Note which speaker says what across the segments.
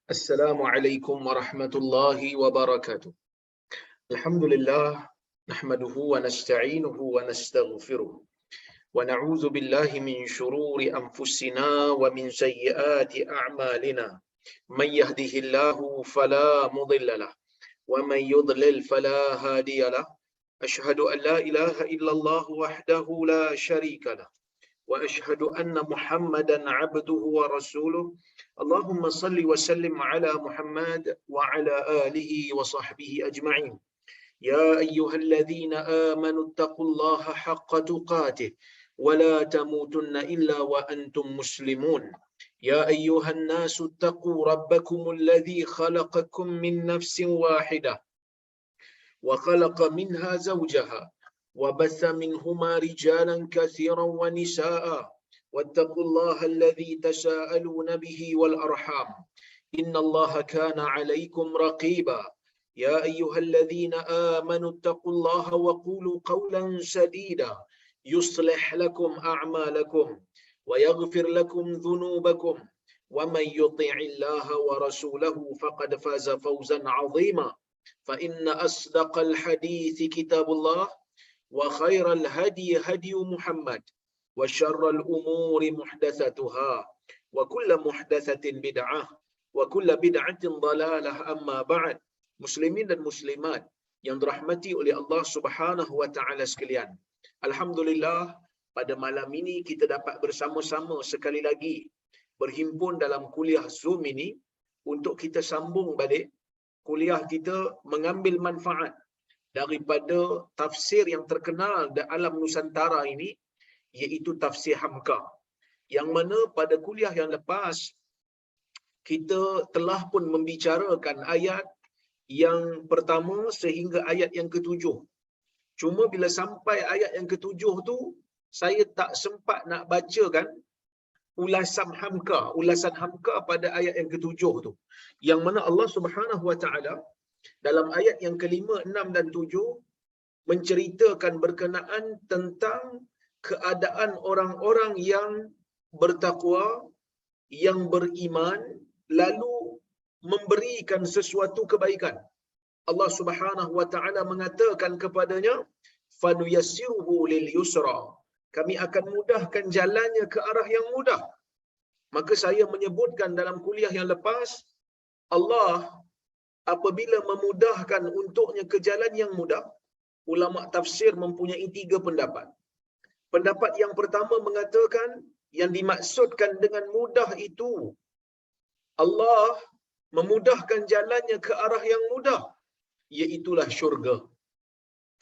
Speaker 1: Assalamualaikum warahmatullahi wabarakatuh. Alhamdulillah, nahmaduhu wa nasta'inuhu wa nastaghfiruh. Wa na'udzu billahi min shururi anfusina wa min sayyiati a'malina. Man yahdihillahu fala mudilla lah wa man yudlil fala hadiya lah. Ashhadu an la ilaha illallah wahdahu la syarika lah. وأشهد أن محمدا عبده ورسوله اللهم صل وسلم على محمد وعلى آله وصحبه أجمعين يا أيها الذين آمنوا اتقوا الله حق تقاته ولا تموتن إلا وأنتم مسلمون يا أيها الناس اتقوا ربكم الذي خلقكم من نفس واحدة وخلق منها زوجها وبث منهما رجالا كثيرا ونساء واتقوا الله الذي تساءلون به والأرحام إن الله كان عليكم رقيبا يا أيها الذين آمنوا اتقوا الله وقولوا قولا سديدا يصلح لكم أعمالكم ويغفر لكم ذنوبكم ومن يطع الله ورسوله فقد فاز فوزا عظيما فإن أصدق الحديث كتاب الله وخير الهدي هدي محمد وشر الأمور محدثاتها وكل محدثة بدعة وكل بدعة ضلالة أما بعد. Muslimin dan muslimat yang dirahmati oleh Allah Subhanahu wa taala sekalian. Alhamdulillah, pada malam ini kita dapat bersama-sama sekali lagi berhimpun dalam kuliah Zoom ini untuk kita sambung balik kuliah kita mengambil manfaat daripada tafsir yang terkenal di alam Nusantara ini, iaitu tafsir Hamka. Yang mana pada kuliah yang lepas kita telah pun membicarakan ayat yang pertama sehingga ayat yang ketujuh. Cuma bila sampai ayat yang ketujuh tu, saya tak sempat nak bacakan ulasan Hamka pada ayat yang ketujuh tu. Yang mana Allah Subhanahu wa taala dalam ayat yang kelima, enam dan tujuh menceritakan berkenaan tentang keadaan orang-orang yang bertakwa, yang beriman, lalu memberikan sesuatu kebaikan. Allah Subhanahu wa taala mengatakan kepadanya, fanuyassiruhu lil yusra. Kami akan mudahkan jalannya ke arah yang mudah. Maka saya menyebutkan dalam kuliah yang lepas, Allah apabila memudahkan untuknya ke jalan yang mudah, ulama tafsir mempunyai tiga pendapat. Pendapat yang pertama mengatakan yang dimaksudkan dengan mudah itu, Allah memudahkan jalannya ke arah yang mudah, iaitulah syurga.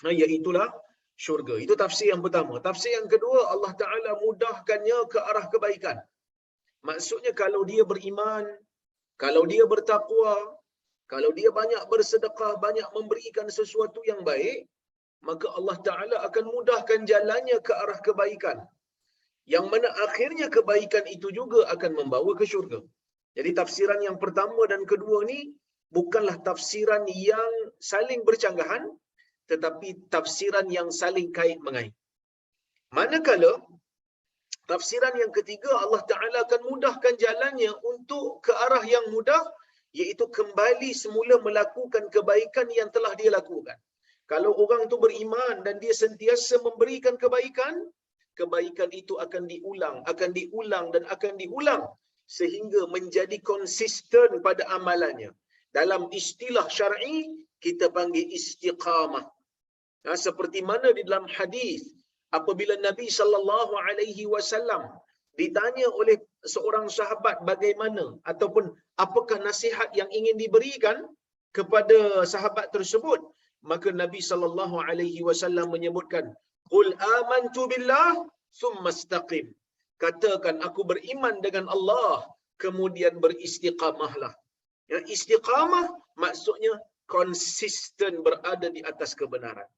Speaker 1: Iaitulah syurga. Itu tafsir yang pertama. Tafsir yang kedua, Allah Ta'ala mudahkannya ke arah kebaikan. Maksudnya kalau dia beriman, kalau dia bertakwa, kalau dia banyak bersedekah, banyak memberikan sesuatu yang baik, maka Allah Ta'ala akan mudahkan jalannya ke arah kebaikan. Yang mana akhirnya kebaikan itu juga akan membawa ke syurga. Jadi tafsiran yang pertama dan kedua ni bukanlah tafsiran yang saling bercanggahan, tetapi tafsiran yang saling kait-mengait. Manakala tafsiran yang ketiga, Allah Ta'ala akan mudahkan jalannya untuk ke arah yang mudah, iaitu kembali semula melakukan kebaikan yang telah dia lakukan. Kalau orang tu beriman dan dia sentiasa memberikan kebaikan, kebaikan itu akan diulang dan akan diulang sehingga menjadi konsisten pada amalannya. Dalam istilah syar'i kita panggil istiqamah. Seperti mana di dalam hadis apabila Nabi sallallahu alaihi wasallam ditanya oleh seorang sahabat bagaimana ataupun apakah nasihat yang ingin diberikan kepada sahabat tersebut, maka Nabi sallallahu alaihi wasallam menyebutkan, qul amantu billah thumma istaqim. Katakan aku beriman dengan Allah, kemudian beristiqamahlah. Ya, istiqamah maksudnya konsisten berada di atas kebenaran.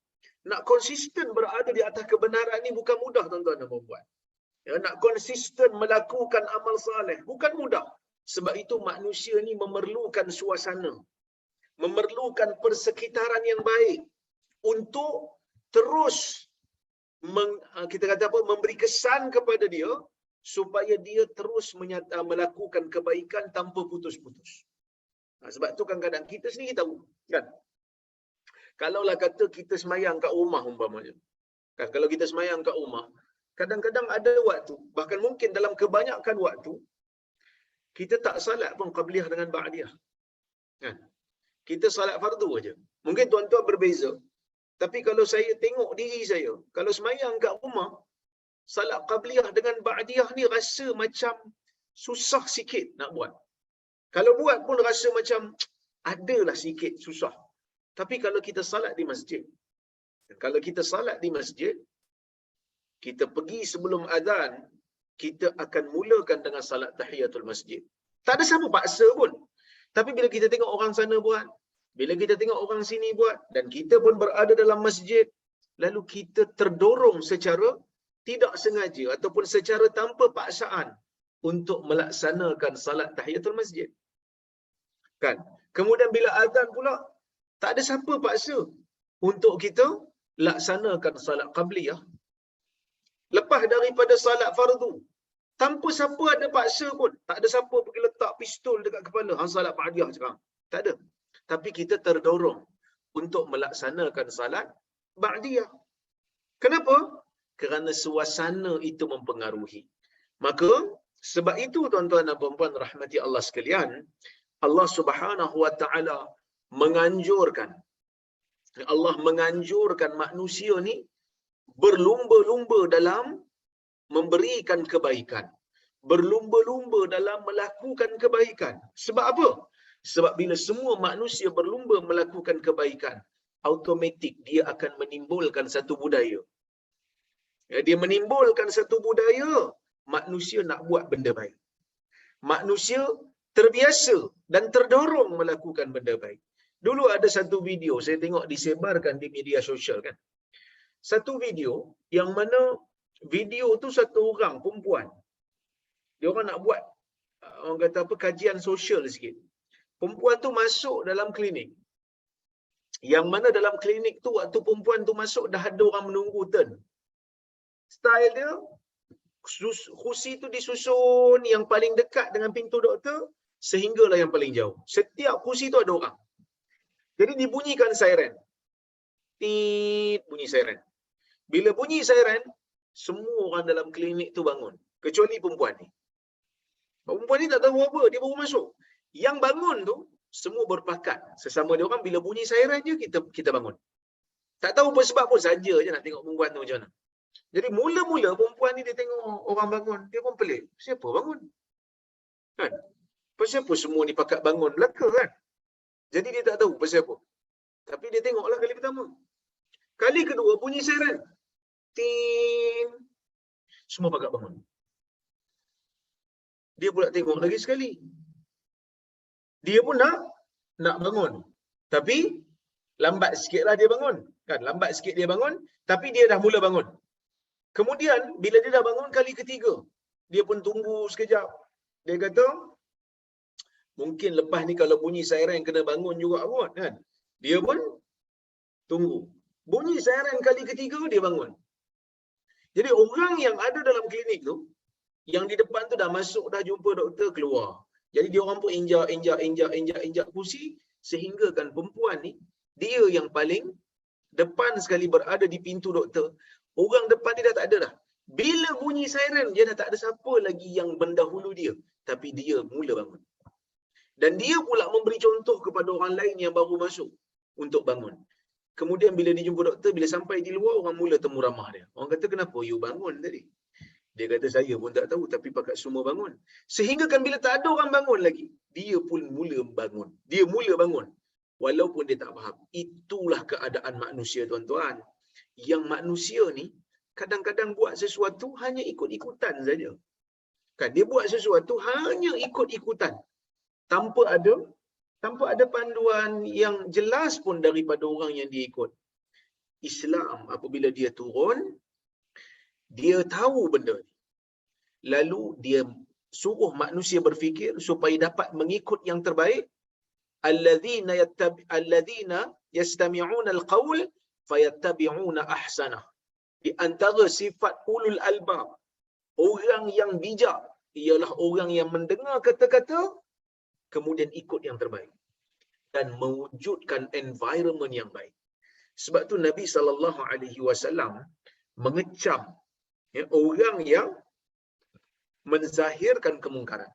Speaker 1: Nak konsisten berada di atas kebenaran ni bukan mudah, tuan-tuan dan puan-puan. Ya, nak konsisten melakukan amal saleh bukan mudah. Sebab itu manusia ni memerlukan suasana, memerlukan persekitaran yang baik untuk terus kita kata apa, memberi kesan kepada dia supaya dia terus melakukan kebaikan tanpa putus-putus. Sebab tu kadang-kadang kita sendiri tahu, kan? Kalaulah kata kita semayang kat rumah umpamanya. Kan, kalau kita semayang kat rumah, kadang-kadang ada waktu, bahkan mungkin dalam kebanyakan waktu, kita tak salat pun qabliyah dengan ba'diyah. Kan? Kita salat fardu aja. Mungkin tuan-tuan berbeza. Tapi kalau saya tengok diri saya, kalau semayang kat rumah, salat qabliyah dengan ba'diyah ni rasa macam susah sikit nak buat. Kalau buat pun rasa macam adalah sikit susah. Tapi kalau kita salat di masjid, kalau kita salat di masjid, kita pergi sebelum azan, kita akan mulakan dengan salat tahiyatul masjid. Tak ada siapa paksa pun. Tapi bila kita tengok orang sana buat, bila kita tengok orang sini buat, dan kita pun berada dalam masjid, lalu kita terdorong secara tidak sengaja ataupun secara tanpa paksaan untuk melaksanakan salat tahiyatul masjid. Kan? Kemudian bila azan pula, tak ada siapa paksa untuk kita laksanakan salat qabliyah. Lepas daripada salat fardu, tanpa siapa ada paksa pun. Tak ada siapa pergi letak pistol dekat kepala. Hang salat ba'diyah sekarang. Tak ada. Tapi kita terdorong untuk melaksanakan salat ba'diyah. Kenapa? Kerana suasana itu mempengaruhi. Maka, sebab itu tuan-tuan dan puan-puan rahmati Allah sekalian, Allah Subhanahu wa ta'ala menganjurkan. Allah menganjurkan manusia ni berlumba-lumba dalam memberikan kebaikan. Berlumba-lumba dalam melakukan kebaikan. Sebab apa? Sebab bila semua manusia berlumba melakukan kebaikan, automatik dia akan menimbulkan satu budaya. Ya, dia menimbulkan satu budaya, manusia nak buat benda baik. Manusia terbiasa dan terdorong melakukan benda baik. Dulu ada satu video saya tengok disebarkan di media sosial, kan. Satu video yang mana video tu satu orang perempuan. Dia orang nak buat orang kata apa, kajian sosial sikit. Perempuan tu masuk dalam klinik. Yang mana dalam klinik tu waktu perempuan tu masuk dah ada orang menunggu turn. Style dia, kursi tu disusun yang paling dekat dengan pintu doktor sehinggalah yang paling jauh. Setiap kursi tu ada orang. Jadi dibunyikan siren. Tit, bunyi siren. Bila bunyi siren, semua orang dalam klinik tu bangun. Kecuali perempuan ni. Perempuan ni tak tahu apa, dia baru masuk. Yang bangun tu, semua berpakat. Sesama dia orang, bila bunyi siren je, kita bangun. Tak tahu apa sebab pun, saja je nak tengok perempuan tu macam mana. Jadi mula-mula perempuan ni dia tengok orang bangun, dia pun pelik. Siapa bangun? Kan? Pasal apa semua ni pakat bangun belaka, kan? Jadi dia tak tahu pasal apa. Tapi dia tengoklah kali pertama. Kali kedua bunyi siren. Tin. Semua pakat bangun. Dia pula tengok lagi sekali. Dia pun nak bangun. Tapi lambat sikitlah dia bangun. Kan, lambat sikit dia bangun, tapi dia dah mula bangun. Kemudian bila dia dah bangun kali ketiga, dia pun tunggu sekejap. Dia kata, mungkin lepas ni kalau bunyi siren kena bangun juga kot, kan. Dia pun tunggu. Bunyi siren kali ketiga, dia bangun. Jadi orang yang ada dalam klinik tu, yang di depan tu dah masuk, dah jumpa doktor, keluar. Jadi dia orang pun injak kursi, sehingga kan perempuan ni, dia yang paling depan sekali berada di pintu doktor. Orang depan ni dah tak ada dah. Bila bunyi siren, dia dah tak ada siapa lagi yang mendahulu dia. Tapi dia mula bangun. Dan dia pula memberi contoh kepada orang lain yang baru masuk untuk bangun. Kemudian bila dia jumpa doktor, bila sampai di luar, orang mula temu ramah dia. Orang kata, kenapa you bangun tadi? Dia kata, saya pun tak tahu, tapi pakat semua bangun. Sehingga kan bila tak ada orang bangun lagi, dia pun mula bangun. Dia mula bangun. Walaupun dia tak faham. Itulah keadaan manusia, tuan-tuan. Yang manusia ni, kadang-kadang buat sesuatu hanya ikut-ikutan saja. Kan, dia buat sesuatu hanya ikut-ikutan. Tanpa ada panduan yang jelas pun daripada orang yang dia ikut. Islam apabila dia turun, dia tahu benda ni. Lalu dia suruh manusia berfikir supaya dapat mengikut yang terbaik. Alladzina yastami'una al-qawl fayattabi'una ahsanah. Di antara sifat ulul albab, orang yang bijak, ialah orang yang mendengar kata-kata kemudian ikut yang terbaik. dan mewujudkan environment yang baik. Sebab tu Nabi SAW mengecam orang yang menzahirkan kemungkaran.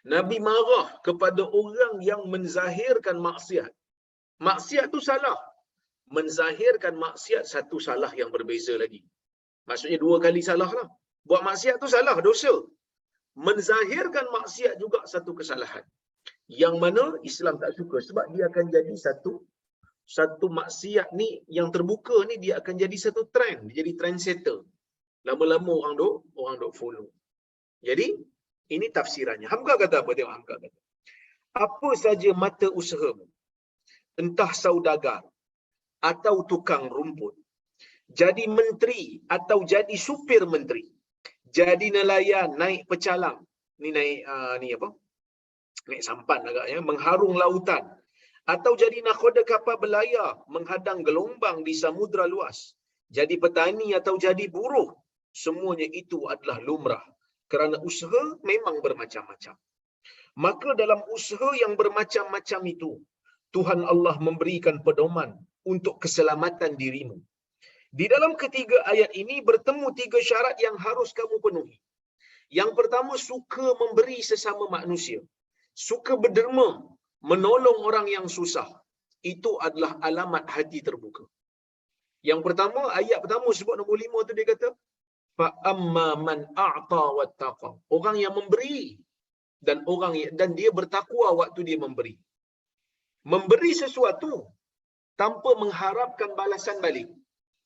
Speaker 1: Nabi marah kepada orang yang menzahirkan maksiat. Maksiat tu salah. Menzahirkan maksiat satu salah yang berbeza lagi. Maksudnya dua kali salah lah. Buat maksiat tu salah, dosa. Menzahirkan maksiat juga satu kesalahan. Yang mana Islam tak suka. Sebab dia akan jadi satu maksiat ni yang terbuka ni, dia akan jadi satu trend. Dia jadi trendsetter. Lama-lama orang duk follow. Jadi, ini tafsirannya. Hamka kata apa? Tengok Hamka kata. Apa saja mata usahamu, entah saudagar atau tukang rumput, jadi menteri atau jadi supir menteri, jadi nelayan, naik pecalang, naik sampan agaknya, mengharung lautan, atau jadi nakhoda kapal berlayar, menghadang gelombang di samudra luas, jadi petani atau jadi buruh, semuanya itu adalah lumrah. Kerana usaha memang bermacam-macam. Maka dalam usaha yang bermacam-macam itu, Tuhan Allah memberikan pedoman untuk keselamatan dirimu. Di dalam ketiga ayat ini bertemu tiga syarat yang harus kamu penuhi. Yang pertama, suka memberi sesama manusia. Suka berderma, menolong orang yang susah. Itu adalah alamat hati terbuka. Yang pertama, ayat pertama sebut nombor 5 tu dia kata, fa amma man a'ta wattaqa. Orang yang memberi dan dia bertakwa waktu dia memberi. Memberi sesuatu tanpa mengharapkan balasan balik.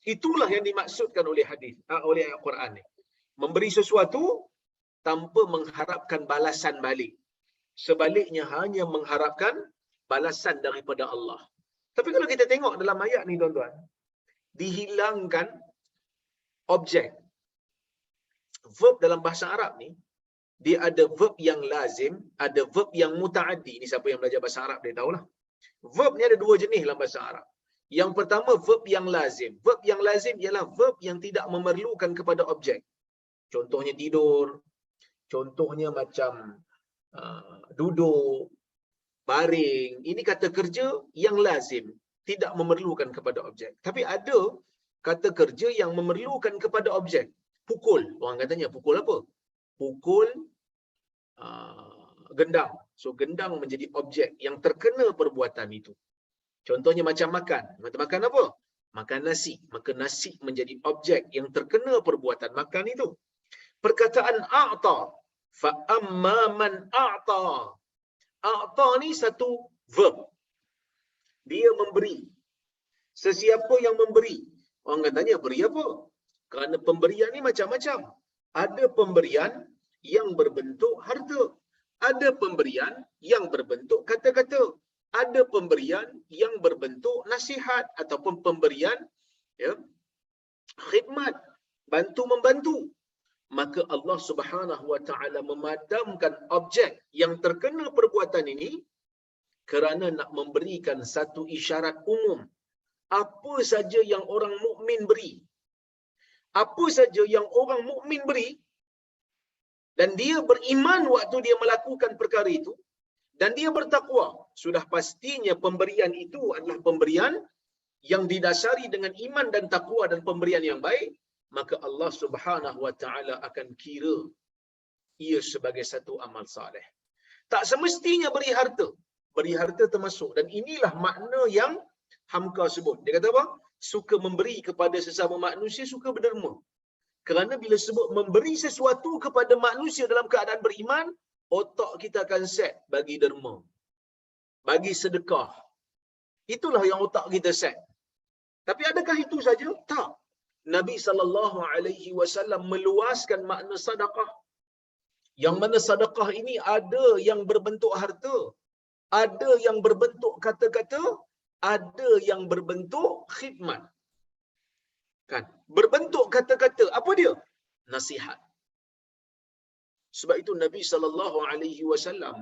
Speaker 1: Itulah yang dimaksudkan oleh hadis, oleh Al-Quran ni. Memberi sesuatu tanpa mengharapkan balasan balik. Sebaliknya hanya mengharapkan balasan daripada Allah. Tapi kalau kita tengok dalam ayat ni tuan-tuan, dihilangkan objek. Verb dalam bahasa Arab ni, dia ada verb yang lazim, ada verb yang mutaaddi. Ni siapa yang belajar bahasa Arab dia tahulah. Verb ni ada dua jenis dalam bahasa Arab. Yang pertama, verb yang lazim. Verb yang lazim ialah verb yang tidak memerlukan kepada objek. Contohnya tidur, contohnya macam duduk, baring. Ini kata kerja yang lazim, tidak memerlukan kepada objek. Tapi ada kata kerja yang memerlukan kepada objek. Pukul. Orang katanya pukul apa? Pukul gendang. So gendang menjadi objek yang terkena perbuatan itu. Contohnya macam makan. Makan apa? Makan nasi. Maka nasi menjadi objek yang terkena perbuatan makan itu. Perkataan a'ta. Fa amma man a'ta. A'ta ni satu verb. Dia memberi. Sesiapa yang memberi. Orang katanya beri apa? Kerana pemberian ni macam-macam. Ada pemberian yang berbentuk harta. Ada pemberian yang berbentuk kata-kata. Ada pemberian yang berbentuk nasihat ataupun pemberian khidmat, bantu-membantu. Maka Allah Subhanahu wa taala memadamkan objek yang terkena perbuatan ini kerana nak memberikan satu isyarat umum. Apa saja yang orang mukmin beri, apa saja yang orang mukmin beri, dan dia beriman waktu dia melakukan perkara itu, dan dia bertakwa, sudah pastinya pemberian itu adalah pemberian yang didasari dengan iman dan takwa dan pemberian yang baik, maka Allah Subhanahu wa taala akan kira ia sebagai satu amal saleh. Tak semestinya beri harta. Beri harta termasuk, dan inilah makna yang Hamka sebut. Dia kata apa? Suka memberi kepada sesama manusia, suka berderma. Kerana bila sebut memberi sesuatu kepada manusia dalam keadaan beriman, otak kita akan set bagi derma, bagi sedekah. Itulah yang otak kita set. Tapi adakah itu saja? Tak. Nabi SAW meluaskan makna sedekah. Yang mana sedekah ini ada yang berbentuk harta, ada yang berbentuk kata-kata, ada yang berbentuk khidmat. Kan? Berbentuk kata-kata, apa dia? Nasihat. Sebab itu Nabi SAW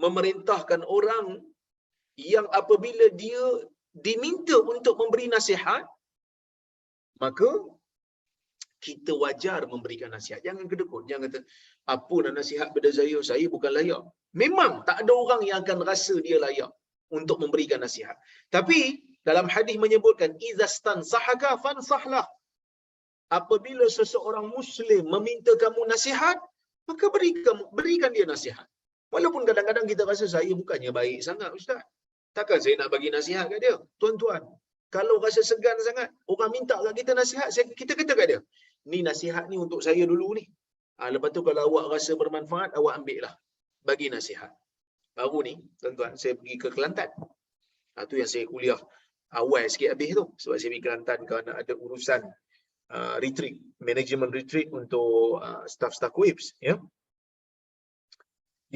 Speaker 1: memerintahkan orang yang apabila dia diminta untuk memberi nasihat, maka kita wajar memberikan nasihat. Jangan kedekut. Jangan kata, apa nak nasihat pada saya bukan layak. Memang tak ada orang yang akan rasa dia layak. untuk memberikan nasihat. Tapi dalam hadis menyebutkan izastan sahaka fansahlah. Apabila seseorang Muslim meminta kamu nasihat, maka berikan dia nasihat. Walaupun kadang-kadang kita rasa saya bukannya baik sangat ustaz. Takkan saya nak bagi nasihat kat dia? Tuan-tuan, kalau rasa segan sangat, orang minta kat kita nasihat, kita kata kat dia, ni nasihat ni untuk saya dulu ni. Lepas tu kalau awak rasa bermanfaat, awak ambil lah. Bagi nasihat. Baru ni, tuan-tuan, saya pergi ke Kelantan. Tu yang saya kuliah awal sikit habis tu. Sebab saya pergi Kelantan kerana ada urusan retreat, management retreat untuk staff-staff KUIPS. Ya?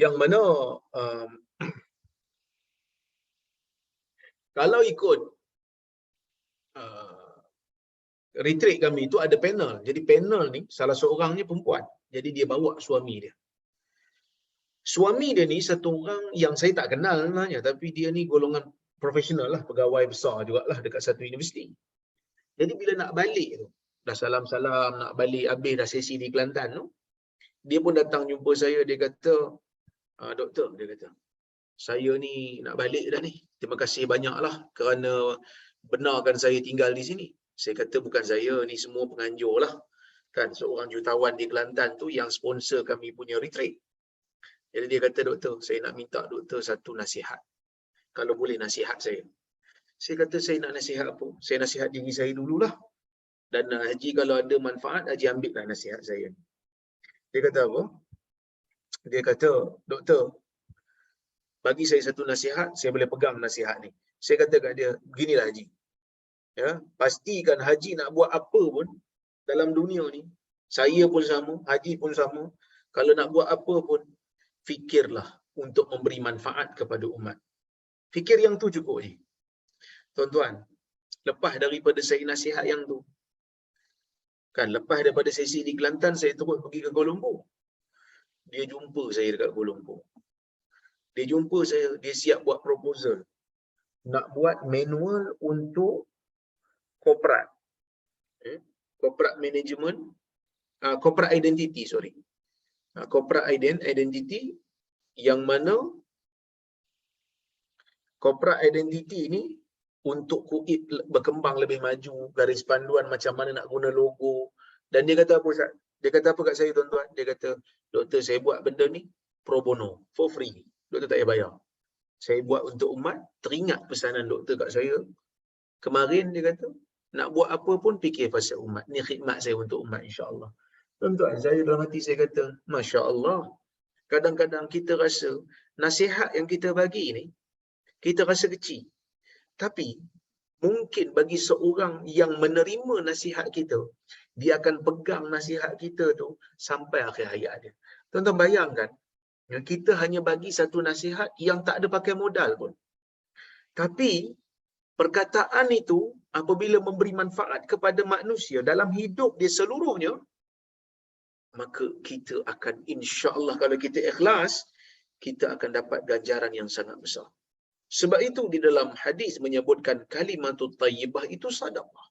Speaker 1: Yang mana kalau ikut retreat kami tu ada panel. Jadi panel ni salah seorangnya perempuan. Jadi dia bawa suami dia. Suami dia ni satu orang yang saya tak kenal sebenarnya, tapi dia ni golongan profesional lah, pegawai besar jugalah dekat satu universiti. Jadi bila nak balik tu, dah salam-salam nak balik, habis dah sesi di Kelantan tu, dia pun datang jumpa saya, dia kata, doktor, dia kata, saya ni nak balik dah ni. Terima kasih banyaklah kerana benarkan saya tinggal di sini. Saya kata bukan saya, ni semua penganjur lah. Kan seorang jutawan di Kelantan tu yang sponsor kami punya retreat. Jadi dia kata, doktor, saya nak minta doktor satu nasihat. Kalau boleh nasihat saya. Saya kata, saya nak nasihat apa? Saya nasihat diri saya dululah. Dan Haji kalau ada manfaat, Haji ambil lah nasihat saya. Dia kata apa? Dia kata, doktor, bagi saya satu nasihat, saya boleh pegang nasihat ni. Saya kata kat dia, beginilah Haji. Ya, pastikan Haji nak buat apa pun dalam dunia ni, saya pun sama, Haji pun sama. Kalau nak buat apa pun, fikirlah untuk memberi manfaat kepada umat. Fikir yang tu cukup je. Tuan-tuan, lepas daripada saya nasihat yang tu, kan lepas daripada sesi di Kelantan, saya terus pergi ke Kuala Lumpur. Dia jumpa saya dekat Kuala Lumpur. Dia jumpa saya, dia siap buat proposal. Nak buat manual untuk korporat. Corporate management, corporate identity, sorry. Corporate identity yang mana corporate identity ni untuk KUIP berkembang lebih maju, garis panduan macam mana nak guna logo. Dan dia kata apa Ustaz? Dia kata apa kat saya tuan-tuan? Dia kata, doktor saya buat benda ni pro bono, for free. Doktor tak payah bayar. Saya buat untuk umat, teringat pesanan doktor kat saya. Kemarin dia kata, nak buat apa pun fikir pasal umat. Ni khidmat saya untuk umat insya-Allah. Tuan-tuan, saya dalam hati saya kata, masya-Allah. Kadang-kadang kita rasa nasihat yang kita bagi ni, kita rasa kecil. Tapi mungkin bagi seorang yang menerima nasihat kita, dia akan pegang nasihat kita tu sampai akhir hayat dia. Tuan-tuan bayangkan, kita hanya bagi satu nasihat yang tak ada pakai modal pun. Tapi perkataan itu apabila memberi manfaat kepada manusia dalam hidup dia seluruhnya, maka kita akan insya-Allah kalau kita ikhlas, kita akan dapat ganjaran yang sangat besar. Sebab itu di dalam hadis menyebutkan kalimatut thayyibah itu sedekah.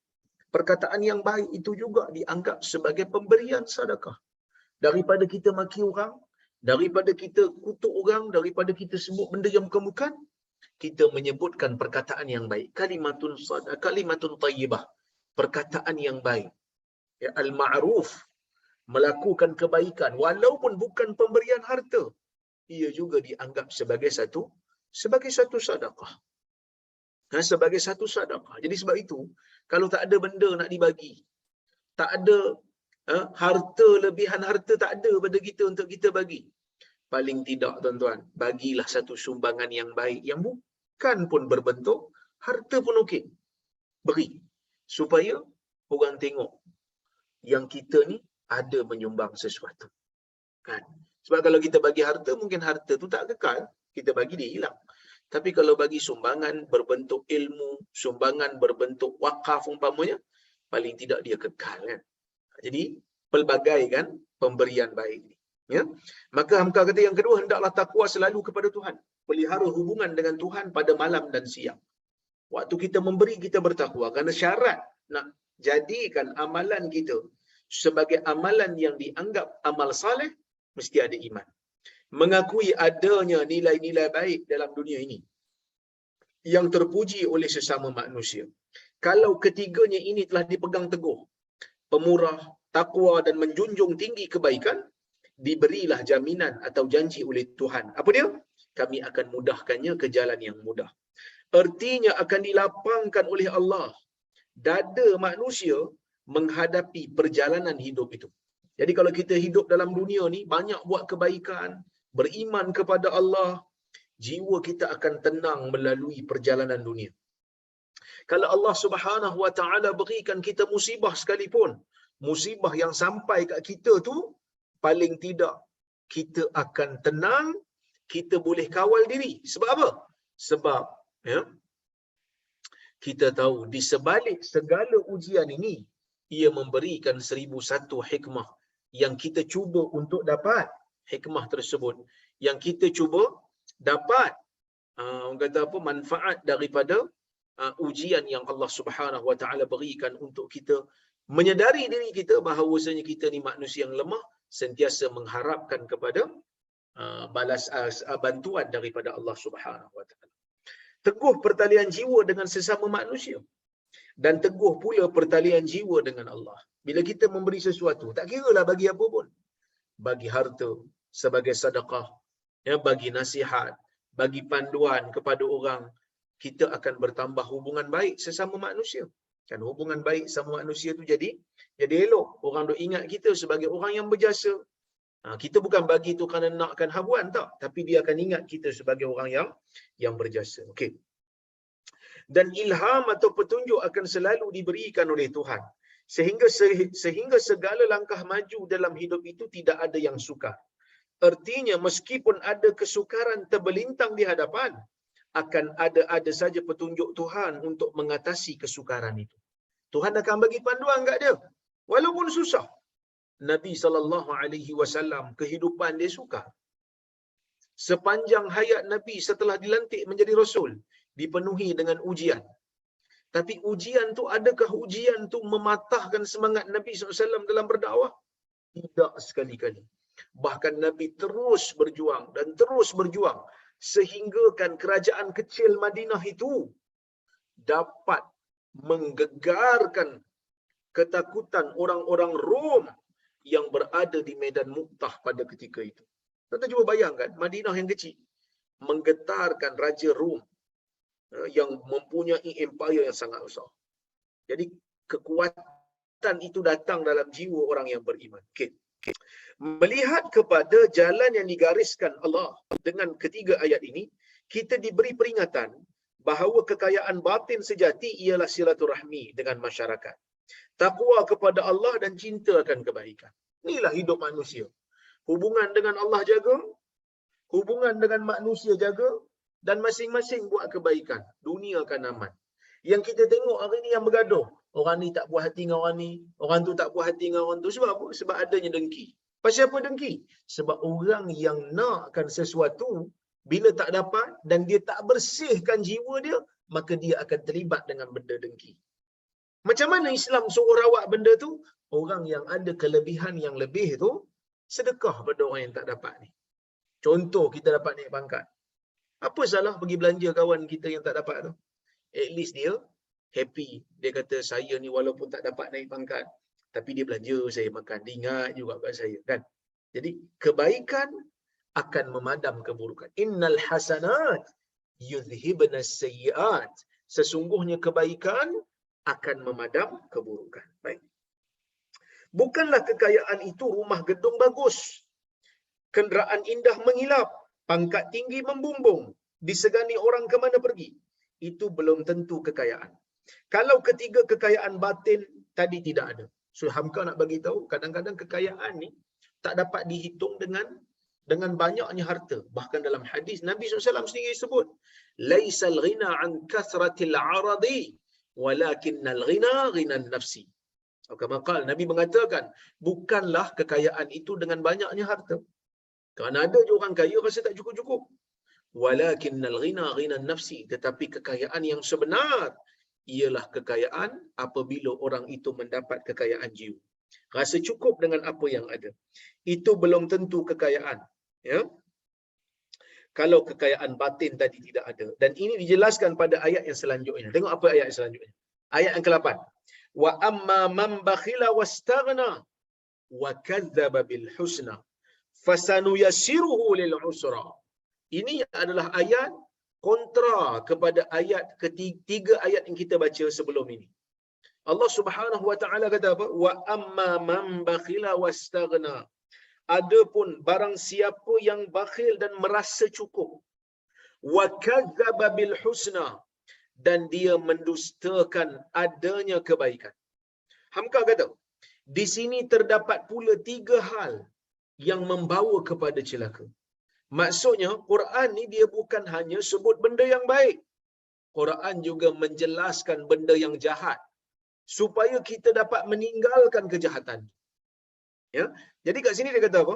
Speaker 1: Perkataan yang baik itu juga dianggap sebagai pemberian sedekah. Daripada kita maki orang, daripada kita kutuk orang, daripada kita sebut benda yang bukan-bukan, kita menyebutkan perkataan yang baik. Kalimatun thayyibah, perkataan yang baik. Ya, al-ma'ruf, melakukan kebaikan walaupun bukan pemberian harta, ia juga dianggap sebagai satu sedekah. Sebagai satu sedekah. Jadi sebab itu, kalau tak ada benda nak dibagi, tak ada harta, lebihan harta tak ada pada kita untuk kita bagi, paling tidak tuan-tuan, bagilah satu sumbangan yang baik yang bukan pun berbentuk harta pun okey. Beri supaya orang tengok yang kita ni ada menyumbang sesuatu. Kan? Sebab kalau kita bagi harta, mungkin harta tu tak kekal, kita bagi dia hilang. Tapi kalau bagi sumbangan berbentuk ilmu, sumbangan berbentuk wakaf umpamanya, paling tidak dia kekal kan. Jadi pelbagai kan pemberian baik ni. Ya. Maka Hamka kata yang kedua, hendaklah takwa selalu kepada Tuhan. Pelihara hubungan dengan Tuhan pada malam dan siang. Waktu kita memberi, kita bertakwa. Kerana syarat nak jadikan amalan kita sebagai amalan yang dianggap amal saleh, mesti ada iman. Mengakui adanya nilai-nilai baik dalam dunia ini. yang terpuji oleh sesama manusia. Kalau ketiganya ini telah dipegang teguh, pemurah, takwa dan menjunjung tinggi kebaikan, diberilah jaminan atau janji oleh Tuhan. Apa dia? Kami akan mudahkannya ke jalan yang mudah. Artinya akan dilapangkan oleh Allah dada manusia menghadapi perjalanan hidup itu. Jadi kalau kita hidup dalam dunia ni, banyak buat kebaikan, beriman kepada Allah, jiwa kita akan tenang melalui perjalanan dunia. Kalau Allah Subhanahu Wa Taala berikan kita musibah sekalipun, musibah yang sampai kat kita tu, paling tidak kita akan tenang, kita boleh kawal diri. Sebab apa? Sebab ya, kita tahu di sebalik segala ujian ini, ia memberikan 1001 hikmah yang kita cuba untuk dapat hikmah tersebut, yang kita cuba dapat orang kata apa, manfaat daripada ujian yang Allah Subhanahu Wa Taala berikan untuk kita menyedari diri kita bahawasanya kita ni manusia yang lemah, sentiasa mengharapkan kepada balas bantuan daripada Allah Subhanahu Wa Taala. Teguh pertalian jiwa dengan sesama manusia, dan teguh pula pertalian jiwa dengan Allah. Bila kita memberi sesuatu, tak kiralah bagi apa pun, bagi harta sebagai sedekah, ya, bagi nasihat, bagi panduan kepada orang, kita akan bertambah hubungan baik sesama manusia. Kan hubungan baik sama manusia tu jadi elok. Orang duk ingat kita sebagai orang yang berjasa. Kita bukan bagi tu kerana nakkan habuan, tak, tapi dia akan ingat kita sebagai orang yang berjasa. Okey. Dan ilham atau petunjuk akan selalu diberikan oleh Tuhan, sehingga segala langkah maju dalam hidup itu tidak ada yang sukar. Artinya meskipun ada kesukaran terbelintang di hadapan, akan ada saja petunjuk Tuhan untuk mengatasi kesukaran itu. Tuhan akan bagi panduan kat dia walaupun susah. Nabi SAW kehidupan dia sukar. Sepanjang hayat Nabi setelah dilantik menjadi Rasul, dipenuhi dengan ujian. Tapi ujian tu, adakah ujian tu mematahkan semangat Nabi SAW dalam berdakwah? Tidak sekali-kali. Bahkan Nabi terus berjuang dan terus berjuang, sehinggakan kerajaan kecil Madinah itu dapat menggegarkan ketakutan orang-orang Rom yang berada di medan Mu'tah pada ketika itu. Kita cuba bayangkan, Madinah yang kecil menggetarkan Raja Rom yang mempunyai empire yang sangat besar. Jadi kekuatan itu datang dalam jiwa orang yang beriman. Okay. Melihat kepada jalan yang digariskan Allah dengan ketiga ayat ini, kita diberi peringatan bahawa kekayaan batin sejati ialah silaturahmi dengan masyarakat, takwa kepada Allah dan cinta akan kebaikan. Inilah hidup manusia. Hubungan dengan Allah jaga, hubungan dengan manusia jaga, dan masing-masing buat kebaikan. Dunia akan aman. Yang kita tengok hari ni yang bergaduh, orang ni tak puas hati dengan orang ni, orang tu tak puas hati dengan orang tu. Sebab apa? Sebab adanya dengki. Pasal apa dengki? Sebab orang yang nakkan sesuatu, bila tak dapat dan dia tak bersihkan jiwa dia, maka dia akan terlibat dengan benda dengki. Macam mana Islam suruh rawat benda tu? Orang yang ada kelebihan yang lebih tu, sedekah pada orang yang tak dapat ni. Contoh, kita dapat naik pangkat. Apa salah pergi belanja kawan kita yang tak dapat tu? At least dia happy. Dia kata, saya ni walaupun tak dapat naik pangkat, tapi dia belanja saya makan. Dia ingat juga kat saya, kan? Jadi kebaikan akan memadam keburukan. Innal hasanat yudhibna sayyiat. Sesungguhnya kebaikan akan memadam keburukan. Baik. Bukanlah kekayaan itu rumah gedung bagus, kenderaan indah mengilap, pangkat tinggi membumbung, disegani orang ke mana pergi. Itu belum tentu kekayaan. Kalau ketiga kekayaan batin tadi tidak ada. So Hamka nak bagi tahu, kadang-kadang kekayaan ni tak dapat dihitung dengan banyaknya harta. Bahkan dalam hadis Nabi SAW sendiri sebut, laisal ghina an kathratil aradi walakinnal ghina ghinan nafsi. Maka Nabi mengatakan, bukanlah kekayaan itu dengan banyaknya harta. Kerana ada je orang kaya rasa tak cukup-cukup. Walakinnal ghina ghinan nafsi. Tetapi kekayaan yang sebenar ialah kekayaan apabila orang itu mendapat kekayaan jiwa. Rasa cukup dengan apa yang ada. Itu belum tentu kekayaan. Ya? kalau kekayaan batin tadi tidak ada. Dan ini dijelaskan pada ayat yang selanjutnya. Tengok apa ayat yang selanjutnya. Ayat yang ke-8. Wa amma man bakhila wastaghna wa kadzdzaba bil husna fasanuyassiruhu lil usra. Ini adalah ayat kontra kepada ayat ketiga ayat yang kita baca sebelum ini. Allah Subhanahu wa taala kata apa? Wa amma man bakhila wastaghna. Adapun barang siapa yang bakhil dan merasa cukup, wa kadzdzaba bil husna, dan dia mendustakan adanya kebaikan. Hamka kata, di sini terdapat pula 3 hal yang membawa kepada celaka. Maksudnya Quran ni dia bukan hanya sebut benda yang baik. Quran juga menjelaskan benda yang jahat supaya kita dapat meninggalkan kejahatan. Ya. Jadi kat sini dia kata apa?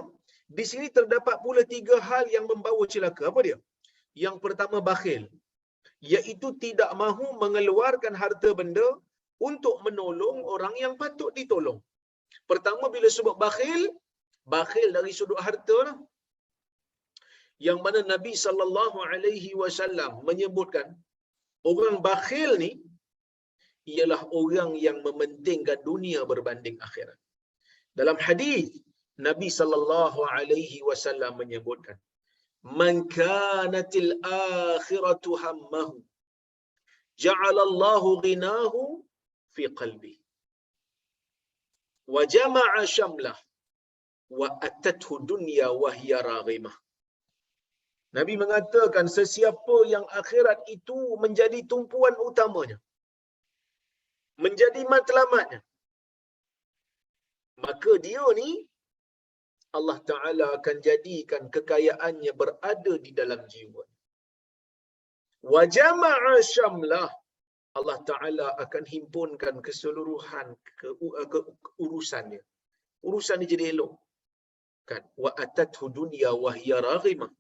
Speaker 1: Di sini terdapat pula 3 hal yang membawa celaka. Apa dia? Yang pertama bakhil, iaitu tidak mahu mengeluarkan harta benda untuk menolong orang yang patut ditolong. Pertama bila sebut bakhil, bakhil dari sudut harta lah. Yang mana Nabi SAW menyebutkan orang bakhil ni ialah orang yang mementingkan dunia berbanding akhirat. Dalam hadis Nabi SAW menyebutkan, man kanatil akhiratu hammahu ja'alallahu ghinahu fi qalbi wa jama'a syamlah wa atathu dunya wa hiya raghimah. Nabi mengatakan sesiapa yang akhirat itu menjadi tumpuan utamanya, menjadi matlamatnya, maka dia ni Allah Ta'ala akan jadikan kekayaannya berada di dalam jiwa. Wa jama'a syamlah, Allah Ta'ala akan himpunkan keseluruhan urusannya. Urusan dia jadi elok. Kan? Wa atathu dunya wa hiya raghimah.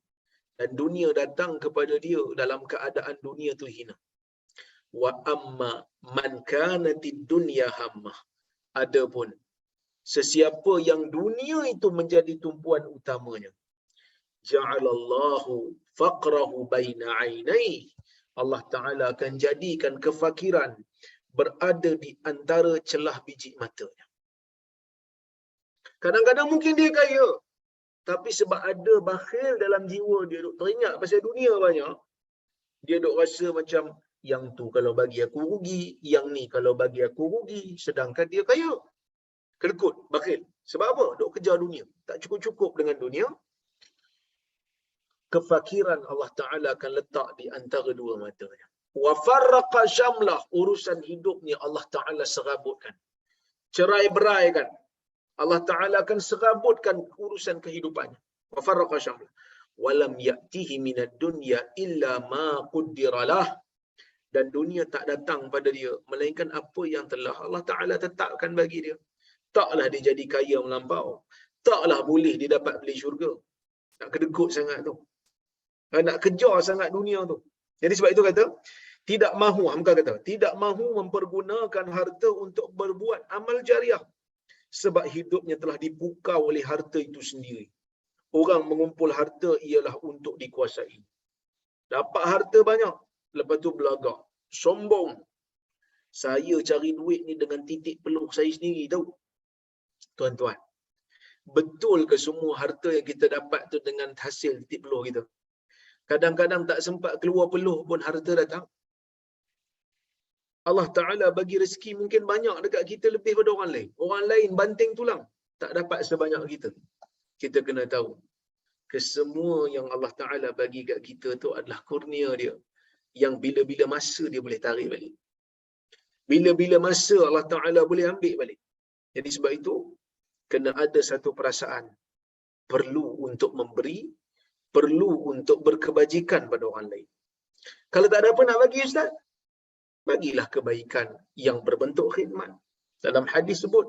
Speaker 1: Dan dunia datang kepada dia dalam keadaan dunia tu hina. Wa amma man kanatid dunya hammah. Adapun sesiapa yang dunia itu menjadi tumpuan utamanya, ja'alallahu faqrahu baina 'ainai. Allah Ta'ala akan jadikan kefakiran berada di antara celah biji matanya. Kadang-kadang mungkin dia kaya, tapi sebab ada bakhil dalam jiwa dia, duk teringat pasal dunia banyak, dia duk rasa macam yang tu kalau bagi aku rugi, yang ni kalau bagi aku rugi, sedangkan dia kaya. Kedekut, bakhil. Sebab apa? Duk kejar dunia. Tak cukup-cukup dengan dunia. Kefakiran Allah Ta'ala akan letak di antara dua matanya. Wa farraqa syamlah. Urusan hidupnya Allah Ta'ala serabutkan. Cerai-beraikan. Allah Ta'ala akan serabutkan urusan kehidupannya. Wa farraqa syamlah. Walam ya'tihi minad dunya illa ma quddiralah. Dan dunia tak datang pada dia, melainkan apa yang telah Allah Ta'ala tetapkan bagi dia. Taklah dia jadi kaya melampau. Taklah boleh dia dapat beli syurga. Nak kedekut sangat tu. Nak kejar sangat dunia tu. Jadi sebab itu kata, tidak mahu, Hamka kata, tidak mahu mempergunakan harta untuk berbuat amal jariah. Sebab hidupnya telah dipukau oleh harta itu sendiri. Orang mengumpul harta ialah untuk dikuasai. Dapat harta banyak, lepas tu belagak, sombong. Saya cari duit ni dengan titik peluh saya sendiri tahu. Tuan-tuan, betul ke semua harta yang kita dapat tu dengan hasil titik peluh kita? Kadang-kadang tak sempat keluar peluh pun harta datang. Allah Ta'ala bagi rezeki mungkin banyak dekat kita lebih pada orang lain. Orang lain banting tulang, tak dapat sebanyak kita. Kita kena tahu, kesemua yang Allah Ta'ala bagi kat kita tu adalah kurnia dia, yang bila-bila masa dia boleh tarik balik. Bila-bila masa Allah Ta'ala boleh ambil balik. Jadi sebab itu, kena ada satu perasaan perlu untuk memberi, perlu untuk berkebajikan pada orang lain. Kalau tak ada apa nak bagi Ustaz, bagilah kebaikan yang berbentuk khidmat. Dalam hadis sebut,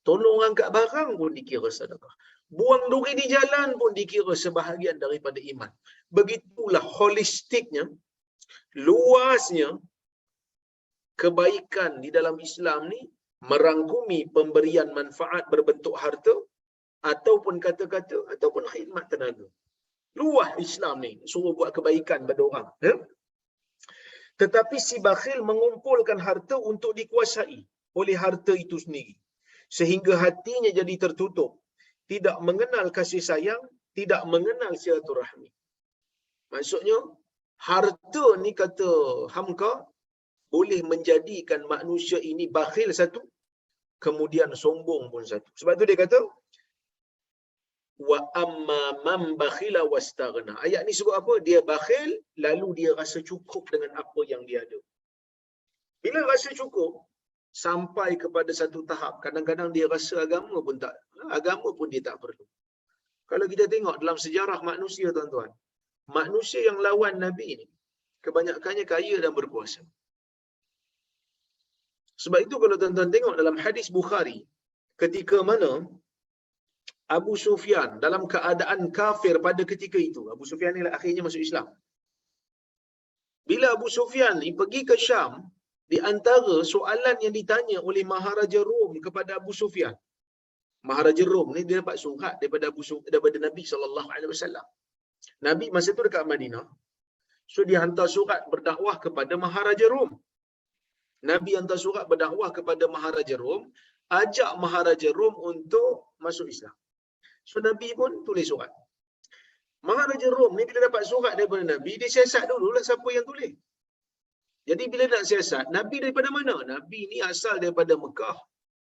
Speaker 1: tolong angkat barang pun dikira sedekah. Buang duri di jalan pun dikira sebahagian daripada iman. Begitulah holistiknya, luasnya kebaikan di dalam Islam ni, merangkumi pemberian manfaat berbentuk harta, ataupun kata-kata, ataupun khidmat tenaga. Luah Islam ni, suruh buat kebaikan pada orang. Ya? Tetapi si bakhil mengumpulkan harta untuk dikuasai oleh harta itu sendiri. Sehingga hatinya jadi tertutup. Tidak mengenal kasih sayang, tidak mengenal silaturahmi. Maksudnya, harta ni kata Hamka, boleh menjadikan manusia ini bakhil satu, kemudian sombong pun satu. Sebab tu dia kata, wa amma man bakhila wastaghna. Ayat ni sebut apa? Dia bakhil, lalu dia rasa cukup dengan apa yang dia ada. Bila rasa cukup, sampai kepada satu tahap, kadang-kadang dia rasa agama pun dia tak perlu. Kalau kita tengok dalam sejarah manusia, tuan-tuan, manusia yang lawan Nabi ni, kebanyakannya kaya dan berkuasa. Sebab itu kalau tuan-tuan tengok dalam hadis Bukhari, ketika mana Abu Sufyan dalam keadaan kafir pada ketika itu, Abu Sufyan ni akhirnya masuk Islam. Bila Abu Sufyan ni pergi ke Syam, di antara soalan yang ditanya oleh Maharaja Rom kepada Abu Sufyan, Maharaja Rom ni dia dapat surat daripada Nabi SAW. Nabi masa tu dekat Madinah, so dia hantar surat berdakwah kepada Maharaja Rom. Nabi hantar surat berdakwah kepada Maharaja Rom, ajak Maharaja Rom untuk masuk Islam. So Nabi pun tulis surat. Maharaja Rom ni bila dapat surat daripada Nabi, dia siasat dululah siapa yang tulis. Jadi bila nak siasat, Nabi daripada mana? Nabi ni asal daripada Mekah,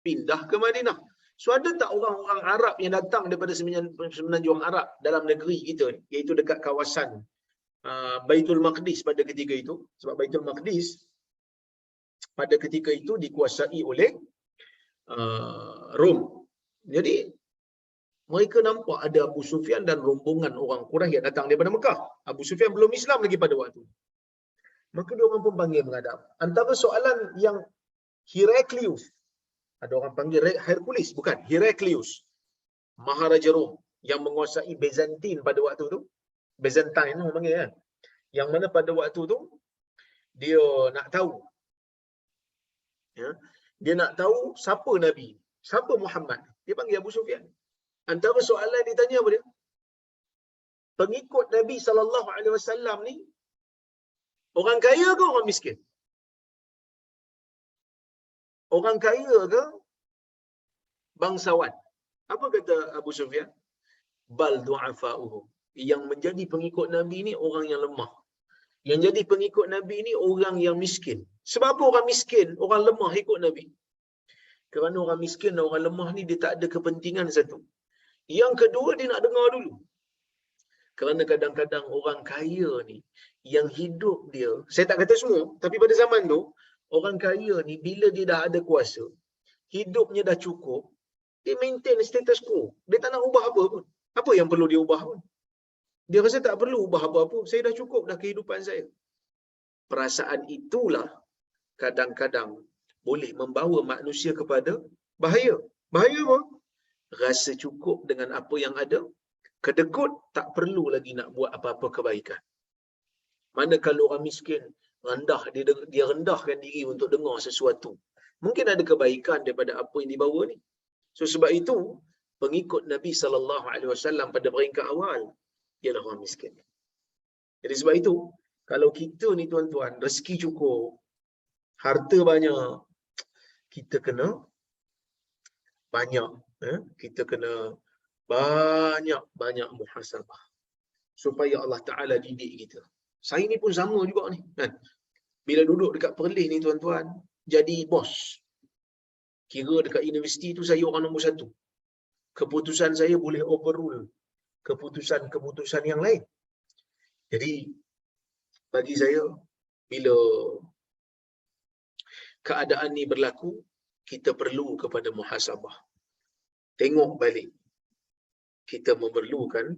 Speaker 1: pindah ke Madinah. So ada tak orang-orang Arab yang datang daripada semenanjung Arab dalam negeri kita ni, iaitu dekat kawasan Baitul Maqdis pada ketika itu. Sebab Baitul Maqdis pada ketika itu dikuasai oleh Rom. Jadi mereka nampak ada Abu Sufyan dan rombongan orang Quraisy yang datang daripada Mekah. Abu Sufyan belum Islam lagi pada waktu. Maka dia orang pun panggil menghadap. Antara soalan yang Heraklius, ada orang panggil Hercules, bukan, Heraklius, Maharaja Rom yang menguasai Byzantine pada waktu tu. Byzantine orang panggil kan. Yang mana pada waktu tu dia nak tahu, ya, dia nak tahu siapa Nabi, siapa Muhammad. Dia panggil Abu Sufyan. Antara soalan ditanya apa dia? Pengikut Nabi SAW ni orang kaya ke orang miskin? Orang kaya ke bangsawan? Apa kata Abu Sufyan? Bal du'afa'uhum. Yang menjadi pengikut Nabi ni orang yang lemah. Yang jadi pengikut Nabi ni orang yang miskin. Sebab apa orang miskin, orang lemah ikut Nabi? Kerana orang miskin dan orang lemah ni dia tak ada kepentingan satu. Yang kedua, dia nak dengar dulu. Kerana kadang-kadang orang kaya ni, yang hidup dia, saya tak kata semua, tapi pada zaman tu, orang kaya ni bila dia dah ada kuasa, hidupnya dah cukup, dia maintain status quo. Dia tak nak ubah apa pun. Apa yang perlu dia ubah pun? Dia rasa tak perlu ubah apa-apa. Saya dah cukup dah kehidupan saya. Perasaan itulah kadang-kadang boleh membawa manusia kepada bahaya. Bahaya apa? Rasa cukup dengan apa yang ada, kedekut, tak perlu lagi nak buat apa-apa kebaikan. Manakala orang miskin, dia rendahkan diri untuk dengar sesuatu. Mungkin ada kebaikan daripada apa yang dibawa ni. So sebab itu, pengikut Nabi SAW pada peringkat awal, ialah orang miskin. Jadi sebab itu, kalau kita ni tuan-tuan, rezeki cukup, harta banyak, kita kena banyak. Kita kena banyak muhasabah. Supaya Allah Ta'ala didik kita. Saya ni pun sama juga ni. Kan? Bila duduk dekat Perlis ni tuan-tuan, jadi bos. Kira dekat universiti tu saya orang nombor 1. Keputusan saya boleh overrule keputusan-keputusan yang lain. Jadi, bagi saya, bila keadaan ni berlaku, kita perlu kepada muhasabah. Tengok balik. Kita memerlukan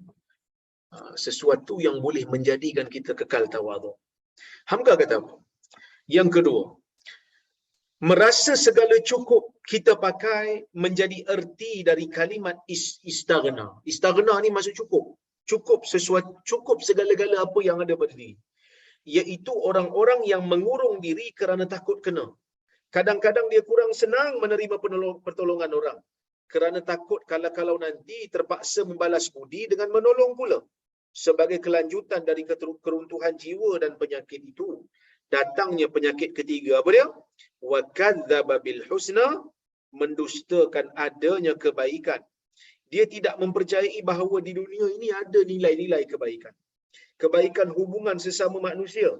Speaker 1: sesuatu yang boleh menjadikan kita kekal tawaduk. Hamka kata apa? Yang kedua, merasa segala cukup kita pakai menjadi erti dari kalimat istaghna. Istaghna ni maksud cukup. Cukup segala-gala apa yang ada pada diri. Iaitu orang-orang yang mengurung diri kerana takut kena. Kadang-kadang dia kurang senang menerima pertolongan orang. Kerana takut kalau nanti terpaksa membalas budi dengan menolong pula. sebagai kelanjutan dari keruntuhan jiwa dan penyakit itu, datangnya penyakit ketiga. Apa dia? Wa kadzdzaba bil husna, mendustakan adanya kebaikan. Dia tidak mempercayai bahawa di dunia ini ada nilai-nilai kebaikan. Kebaikan hubungan sesama manusia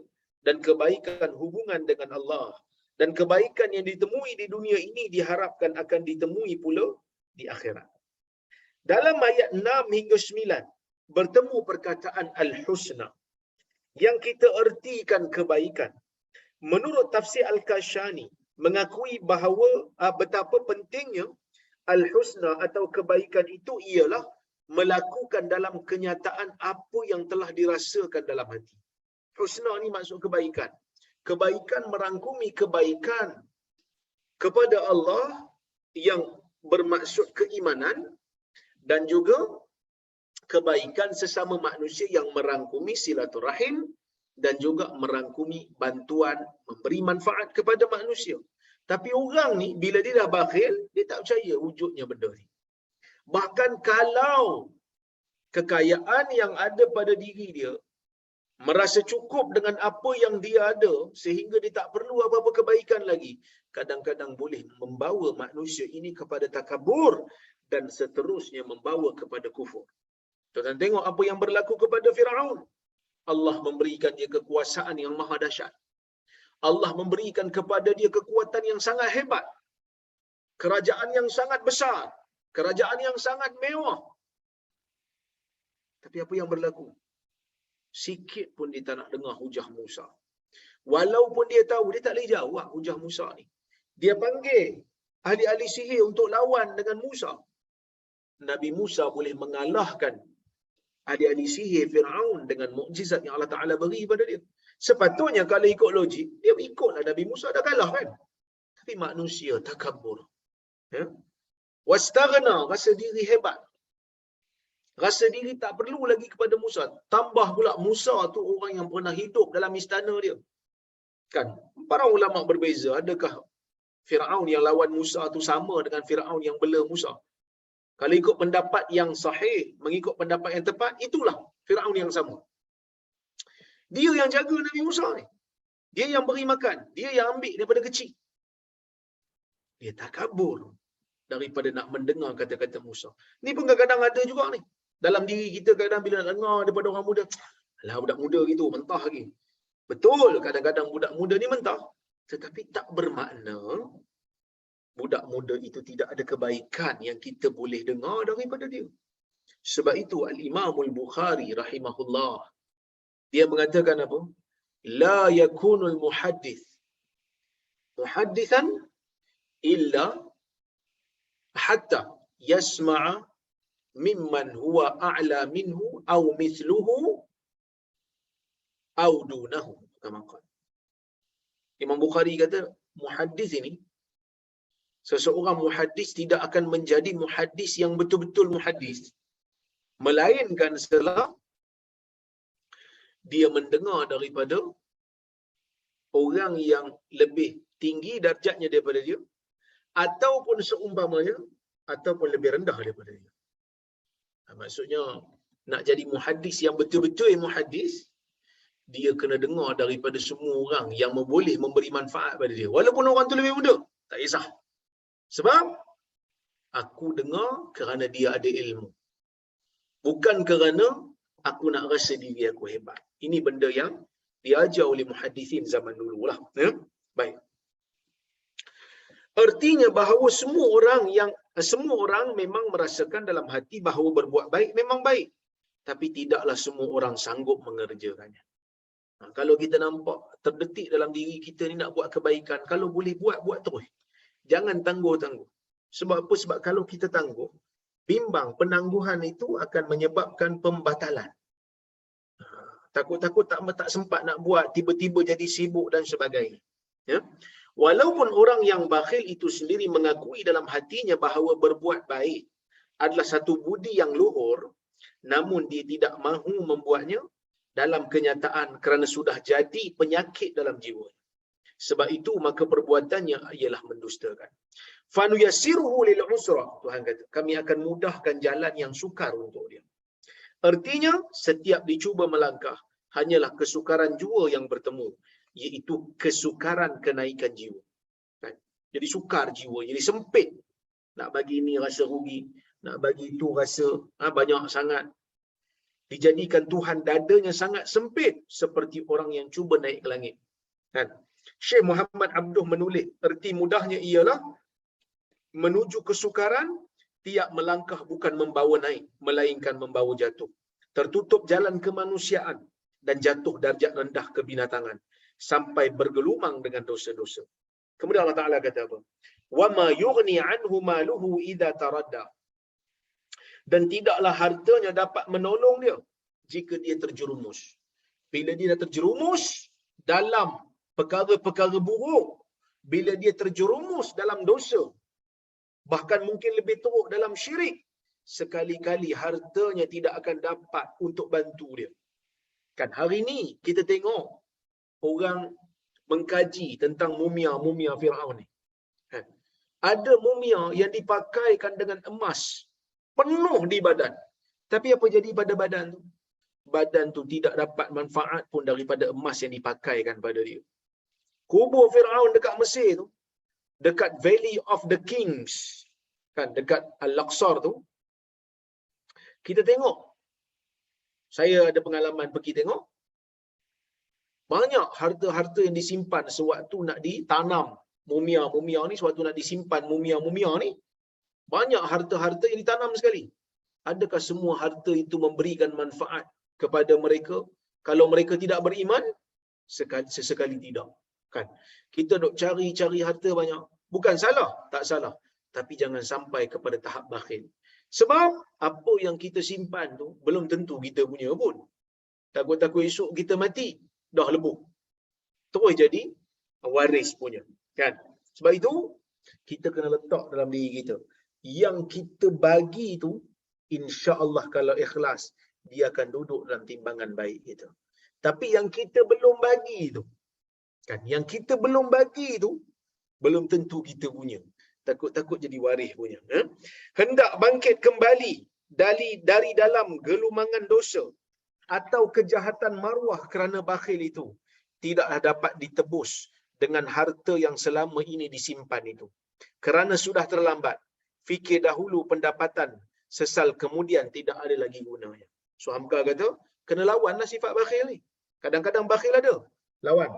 Speaker 1: dan kebaikan hubungan dengan Allah. Dan kebaikan yang ditemui di dunia ini diharapkan akan ditemui pula di akhirat. Dalam ayat 6 hingga 9 bertemu perkataan al-husna yang kita ertikan kebaikan. Menurut tafsir Al-Kashani mengakui bahawa betapa pentingnya al-husna atau kebaikan itu ialah melakukan dalam kenyataan apa yang telah dirasakan dalam hati. Husna ni maksud kebaikan. Kebaikan merangkumi kebaikan kepada Allah yang bermaksud keimanan, dan juga kebaikan sesama manusia yang merangkumi silaturahim, dan juga merangkumi bantuan, memberi manfaat kepada manusia. Tapi orang ni bila dia dah bakhil, dia tak percaya wujudnya benda ni. Bahkan kalau kekayaan yang ada pada diri dia, merasa cukup dengan apa yang dia ada sehingga dia tak perlu apa-apa kebaikan lagi, kadang-kadang boleh membawa manusia ini kepada takabur dan seterusnya membawa kepada kufur. Tuan tengok apa yang berlaku kepada Firaun. Allah memberikan dia kekuasaan yang maha dahsyat. Allah memberikan kepada dia kekuatan yang sangat hebat. Kerajaan yang sangat besar, kerajaan yang sangat mewah. Tapi apa yang berlaku? Sikit pun dia tak nak dengar hujah Musa. Walaupun dia tahu, dia tak boleh jawab hujah Musa ni. Dia panggil ahli-ahli sihir untuk lawan dengan Musa. Nabi Musa boleh mengalahkan ahli-ahli sihir Fir'aun dengan mukjizat yang Allah Ta'ala beri pada dia. Sepatutnya kalau ikut logik, dia ikutlah Nabi Musa dah kalah kan. Tapi manusia takabur. Ya? Wastaghna, rasa diri hebat. Rasa diri tak perlu lagi kepada Musa. Tambah pula Musa tu orang yang pernah hidup dalam istana dia. Kan? Para ulama berbeza. Adakah Fir'aun yang lawan Musa tu sama dengan Fir'aun yang bela Musa? Kalau ikut pendapat yang sahih, mengikut pendapat yang tepat, itulah Fir'aun yang sama. Dia yang jaga Nabi Musa ni. Dia yang beri makan. Dia yang ambil daripada kecil. Dia takabur daripada nak mendengar kata-kata Musa. Ni pun kadang-kadang ada juga ni. Dalam diri kita kadang bila nak dengar daripada orang muda, alah budak muda gitu, mentah lagi. Betul, kadang-kadang budak muda ni mentah. Tetapi tak bermakna budak muda itu tidak ada kebaikan yang kita boleh dengar daripada dia. Sebab itu Al-Imam Al-Bukhari rahimahullah, dia mengatakan apa? La yakunul muhaddith muhaddithan illa hatta yasma'a mimman huwa a'la minhu aw mithluhu aw dunahu, kama qala. Imam Bukhari kata muhaddis ini, seseorang muhaddis tidak akan menjadi muhaddis yang betul-betul muhaddis melainkan setelah dia mendengar daripada orang yang lebih tinggi darjatnya daripada dia, ataupun seumpamanya, ataupun lebih rendah daripada dia. Maksudnya nak jadi muhaddis yang betul-betul muhaddis, dia kena dengar daripada semua orang yang boleh memberi manfaat pada dia. Walaupun orang tu lebih muda, tak kisah. Sebab aku dengar kerana dia ada ilmu. Bukan kerana aku nak rasa diri aku hebat. Ini benda yang diajar oleh muhaddisin zaman dululah. Ya? Baik. Artinya bahawa semua orang memang merasakan dalam hati bahawa berbuat baik memang baik. Tapi tidaklah semua orang sanggup mengerjakannya. Kalau kita nampak terdetik dalam diri kita ni nak buat kebaikan, kalau boleh buat terus. Jangan tangguh-tangguh. Sebab apa? Sebab kalau kita tangguh, bimbang penangguhan itu akan menyebabkan pembatalan. Takut-takut tak sempat nak buat, tiba-tiba jadi sibuk dan sebagainya. Ya? Walaupun orang yang bakhil itu sendiri mengakui dalam hatinya bahawa berbuat baik adalah satu budi yang luhur, namun dia tidak mahu membuatnya dalam kenyataan kerana sudah jadi penyakit dalam jiwa. Sebab itu maka perbuatannya ialah mendustakan. Fanuyassiruhu lil usra, Tuhan kata, kami akan mudahkan jalan yang sukar untuk dia. Artinya, setiap dicuba melangkah, hanyalah kesukaran jua yang bertemu, iaitu kesukaran kenaikan jiwa. Kan? Jadi sukar jiwa, jadi sempit. Nak bagi ini rasa rugi, nak bagi itu rasa banyak sangat. Dijadikan Tuhan dadanya sangat sempit, seperti orang yang cuba naik ke langit. Kan? Syekh Muhammad Abduh menulis, erti mudahnya ialah menuju kesukaran, tiap melangkah bukan membawa naik, melainkan membawa jatuh. Tertutup jalan kemanusiaan dan jatuh darjat rendah kebinatangan sampai bergelumang dengan dosa-dosa. Kemudian Allah Ta'ala kata apa? وَمَا يُغْنِي عَنْهُ مَالُهُ إِذَا تَرَدَّى. Dan tidaklah hartanya dapat menolong dia jika dia terjerumus. Bila dia dah terjerumus dalam perkara-perkara buruk, bila dia terjerumus dalam dosa, bahkan mungkin lebih teruk dalam syirik, sekali-kali hartanya tidak akan dapat untuk bantu dia. Kan hari ni kita tengok orang mengkaji tentang mumia Firaun ni. Kan? Ada mumia yang dipakaikan dengan emas penuh di badan. Tapi apa jadi pada badan tu? Badan tu tidak dapat manfaat pun daripada emas yang dipakaikan pada dia. Kubur Firaun dekat Mesir tu, dekat Valley of the Kings, kan, dekat Al-Aqsar tu, kita tengok, saya ada pengalaman pergi tengok, banyak harta-harta yang disimpan sewaktu nak ditanam mumia ni, sewaktu nak disimpan mumia ni, banyak harta-harta yang ditanam sekali. Adakah semua harta itu memberikan manfaat kepada mereka kalau mereka tidak beriman? Sesekali tidak. Kan? Kita dok cari harta banyak. Bukan salah, tak salah. Tapi jangan sampai kepada tahap bakhil. Sebab apa yang kita simpan tu belum tentu kita punya pun. Takut-takut esok kita mati, dah lebuh. Terus jadi waris punya. Kan? Sebab itu, kita kena letak dalam diri kita. Yang kita bagi tu, insya-Allah kalau ikhlas, dia akan duduk dalam timbangan baik kita. Tapi yang kita belum bagi tu, kan, yang kita belum bagi tu, belum tentu kita punya. Takut-takut jadi waris punya. Hendak bangkit kembali dari dalam gelumangan dosa atau kejahatan maruah kerana bakhil itu, tidaklah dapat ditebus dengan harta yang selama ini disimpan itu. Kerana sudah terlambat. Fikir dahulu pendapatan, sesal kemudian tidak ada lagi gunanya. So Hamka kata, kena lawanlah sifat bakhil ni. Kadang-kadang bakhil ada. Lawan.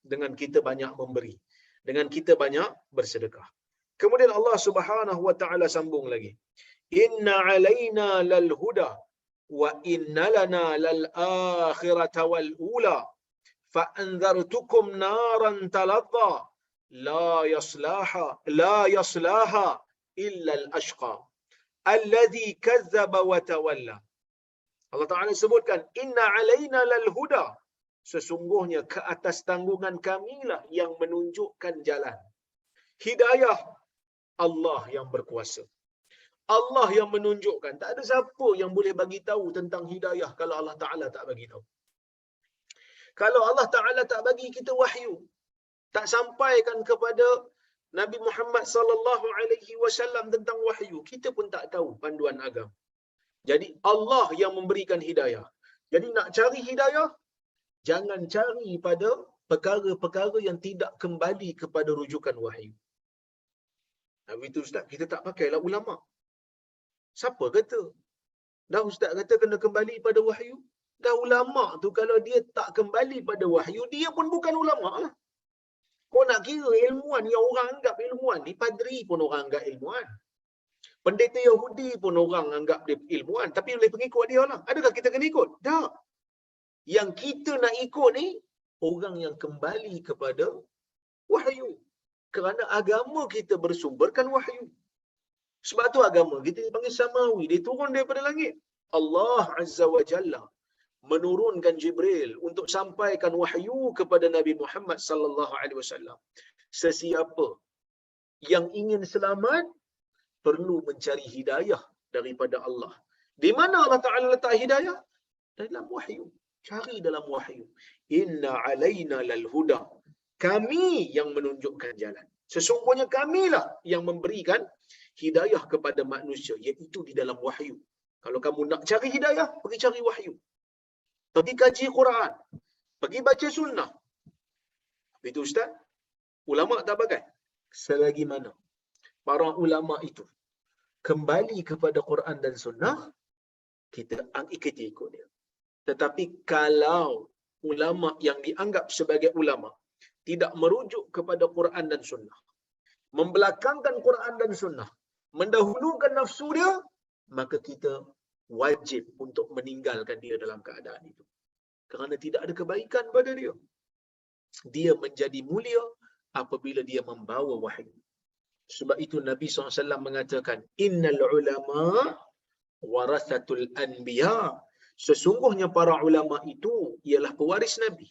Speaker 1: Dengan kita banyak memberi. Dengan kita banyak bersedekah. Kemudian Allah Subhanahu wa taala sambung lagi. Inna alaina lal huda wa inna lana lal akhirata wal ula fa anzartukum naran taladha la yaslaha illa al ashqa alladhi kazzaba wa tawalla. Allah Taala sebutkan inna alaina lal huda, sesungguhnya ke atas tanggungan kamilah yang menunjukkan jalan. Hidayah Allah yang berkuasa. Allah yang menunjukkan. Tak ada siapa yang boleh bagi tahu tentang hidayah kalau Allah Taala tak bagi tahu. Kalau Allah Taala tak bagi kita wahyu, tak sampaikan kepada Nabi Muhammad sallallahu alaihi wasallam tentang wahyu, kita pun tak tahu panduan agama. Jadi Allah yang memberikan hidayah. Jadi nak cari hidayah, jangan cari pada perkara-perkara yang tidak kembali kepada rujukan wahyu. Habis itu Ustaz, kita tak pakailah ulama. Siapa kata? Dah Ustaz kata kena kembali pada wahyu. Dah ulama tu kalau dia tak kembali pada wahyu, dia pun bukan ulama lah. Kau nak kira ilmuwan yang orang anggap ilmuwan ni, padri pun orang anggap ilmuwan. Pendeta Yahudi pun orang anggap dia ilmuwan. Tapi boleh pengikut dia lah. Adakah kita kena ikut? Tak. Yang kita nak ikut ni, orang yang kembali kepada wahyu. Kerana agama kita bersumberkan wahyu. Sebab tu agama kita dipanggil samawi. Dia turun daripada langit. Allah Azza wa Jalla menurunkan Jibril untuk sampaikan wahyu kepada Nabi Muhammad sallallahu alaihi wasallam. Sesiapa yang ingin selamat perlu mencari hidayah daripada Allah. Di mana Allah Taala letak hidayah? Dalam wahyu. Cari dalam wahyu. Inna alaina lal huda. Kami yang menunjukkan jalan. Sesungguhnya kamilah yang memberikan hidayah kepada manusia, iaitu di dalam wahyu. Kalau kamu nak cari hidayah, pergi cari wahyu. Pergi kaji Quran. Pergi baca sunnah. Itu Ustaz, ulama tak pakai. Selagi mana para ulama itu kembali kepada Quran dan sunnah, kita ikut dia. Tetapi kalau ulama yang dianggap sebagai ulama tidak merujuk kepada Quran dan sunnah, membelakangkan Quran dan sunnah, mendahulukan nafsu dia, maka kita wajib untuk meninggalkan dia dalam keadaan itu. Kerana tidak ada kebaikan pada dia. Dia menjadi mulia apabila dia membawa wahyu. Sebab itu Nabi SAW mengatakan, Innal ulama warasatul anbiya. Sesungguhnya para ulama itu ialah pewaris Nabi.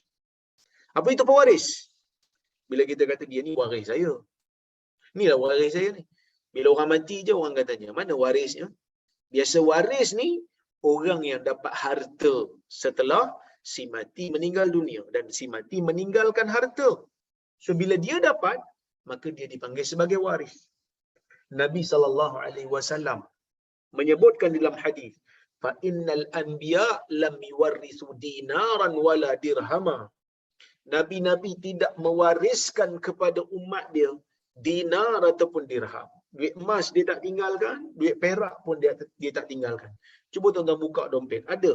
Speaker 1: Apa itu pewaris? Bila kita kata dia ni waris saya. Inilah waris saya ni. Bila orang mati je orang katanya, mana warisnya? Biasa waris ni orang yang dapat harta setelah si mati meninggal dunia. Dan si mati meninggalkan harta. So bila dia dapat, maka dia dipanggil sebagai waris. Nabi SAW menyebutkan dalam hadis, fa innal anbiya lam yuwarrisu dinaran wala dirhama. Nabi-nabi tidak mewariskan kepada umat dia dinar ataupun dirham. Duit emas dia tak tinggalkan, duit perak pun dia tak tinggalkan. Cuba tuan-tuan buka dompet, ada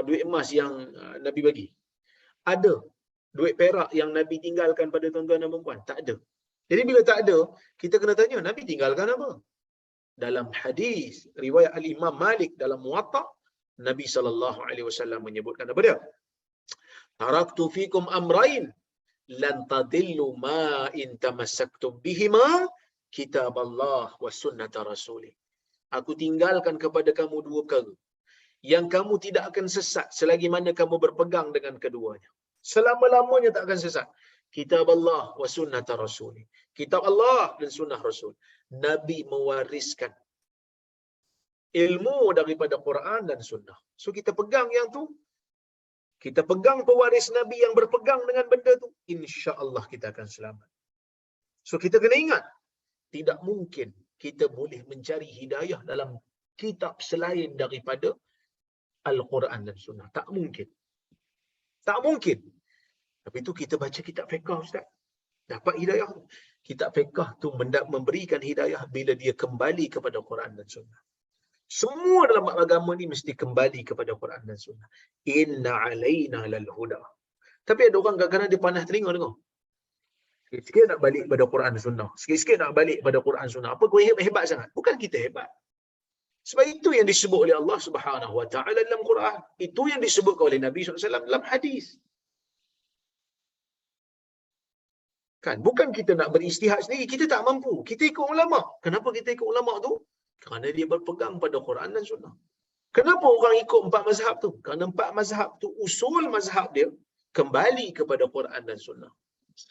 Speaker 1: duit emas yang Nabi bagi? Ada duit perak yang Nabi tinggalkan pada tuan-tuan dan puan? Tak ada. Jadi bila tak ada, kita kena tanya, Nabi tinggalkan apa? Dalam hadis riwayat Al-Imam Malik dalam Muwatta, Nabi SAW menyebutkan apa dia? Taraktu fikum amrain lan tadillu ma in tamassaktum bihima kitab Allah wa sunnata rasulih. Aku tinggalkan kepada kamu dua perkara yang kamu tidak akan sesat selagi mana kamu berpegang dengan keduanya. Selama-lamanya tak akan sesat. Kitab Allah wa sunnata rasulih. Kitab Allah dan sunnah Rasul. Nabi mewariskan ilmu daripada Quran dan sunnah. So kita pegang yang tu. Kita pegang pewaris Nabi yang berpegang dengan benda tu, insya-Allah kita akan selamat. So kita kena ingat, tidak mungkin kita boleh mencari hidayah dalam kitab selain daripada Al-Quran dan Sunnah. Tak mungkin. Tak mungkin. Tapi itu kita baca kitab fiqh, Ustaz. Dapat hidayah. Kitab fiqh tu memberikan hidayah bila dia kembali kepada Quran dan Sunnah. Semua dalam agama ni mesti kembali kepada Quran dan Sunnah. Inna alaina lal huda. Tapi ada orang kadang-kadang dia panas telinga dengar. Sikit-sikit nak balik pada Quran dan Sunnah. Sikit-sikit nak balik pada Quran dan Sunnah. Apa kau hebat sangat? Bukan kita hebat. Sebab itu yang disebut oleh Allah Subhanahu Wa Taala dalam Quran. Itu yang disebutkan oleh Nabi SAW dalam hadis. Kan? Bukan kita nak beristihad sendiri. Kita tak mampu. Kita ikut ulama. Kenapa kita ikut ulama tu? Kerana dia berpegang pada Quran dan Sunnah. Kenapa orang ikut 4 mazhab tu? Kerana 4 mazhab tu, usul mazhab dia kembali kepada Quran dan Sunnah.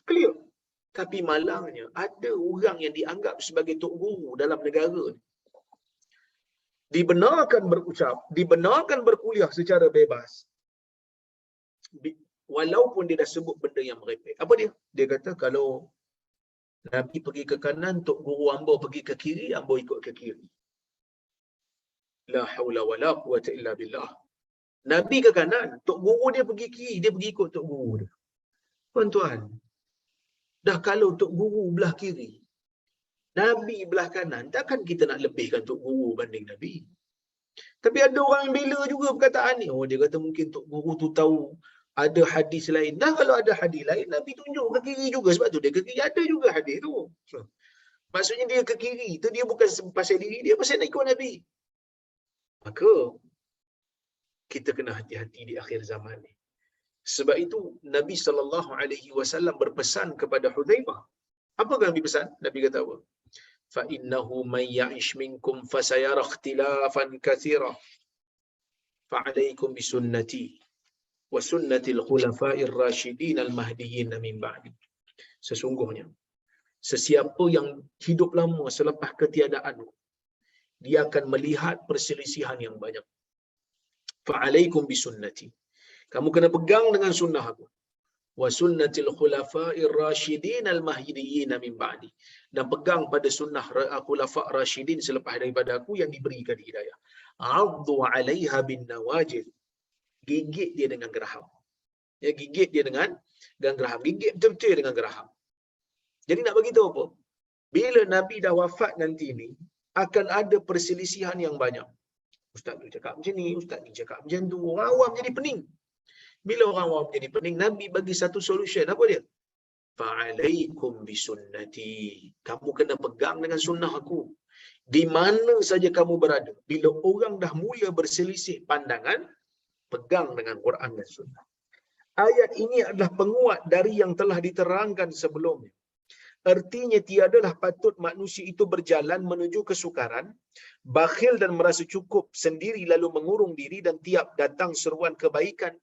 Speaker 1: Clear. Tapi malangnya, ada orang yang dianggap sebagai tok guru dalam negara ni. Dibenarkan berucap, dibenarkan berkuliah secara bebas. Walaupun dia dah sebut benda yang merepek. Apa dia? Dia kata kalau Nabi pergi ke kanan, tok guru hamba pergi ke kiri, hamba ikut ke kiri. La haula wala quwata illa billah. Nabi ke kanan, tok guru dia pergi kiri, dia pergi ikut tok guru dia. Tuan-tuan, dah kalau tok guru belah kiri, Nabi belah kanan, takkan kita nak lebihkan tok guru banding Nabi. Tapi ada orang yang bela juga perkataan ni. Oh, dia kata mungkin tok guru tu tahu ada hadis lain. Dah kalau ada hadis lain, Nabi tunjuk ke kiri juga. Sebab tu dia ke kiri. Ada juga hadis tu. Maksudnya dia ke kiri tu dia bukan pasal diri dia, pasal nak ikut Nabi. Maka kita kena hati-hati di akhir zaman ni. Sebab itu Nabi SAW berpesan kepada Hudzaifah. Apa yang Nabi pesan? Nabi kata apa? Fa innahu man ya'ish minkum fasayara ikhtilafan katsira. Fa 'alaikum bi sunnati wa sunnatil khulafa'ir rasyidin al-mahdiyyin min ba'di. Sesungguhnya sesiapa yang hidup lama selepas ketiadaanku, dia akan melihat perselisihan yang banyak. Fa 'alaikum bi sunnati. Kamu kena pegang dengan sunnah aku. Wa sunnatil khulafa'ir rasyidin al-mahdiyyin min ba'di. Dan pegang pada sunnah khulafa' rasyidin selepas daripada aku yang diberikan hidayah. 'addu 'alaiha bin nawajid. Gigit dia dengan geraham. Ya, gigit dia dengan geraham. Gigit betul-betul dengan geraham. Jadi nak bagi tahu apa? Bila Nabi dah wafat nanti ni, akan ada perselisihan yang banyak. Ustaz tu cakap macam ni, ustaz ni cakap macam tu. Orang awam jadi pening. Bila orang awam jadi pening, Nabi bagi satu solution. Apa dia? Fa'alaikum bisunnati. Kamu kena pegang dengan sunnah aku. Di mana saja kamu berada, bila orang dah mula berselisih pandangan, pegang dengan Quran dan sunnah. Ayat ini adalah penguat dari yang telah diterangkan sebelumnya. Artinya tiadalah patut manusia itu berjalan menuju kesukaran, bakhil dan merasa cukup sendiri lalu mengurung diri, dan tiap datang seruan kebaikan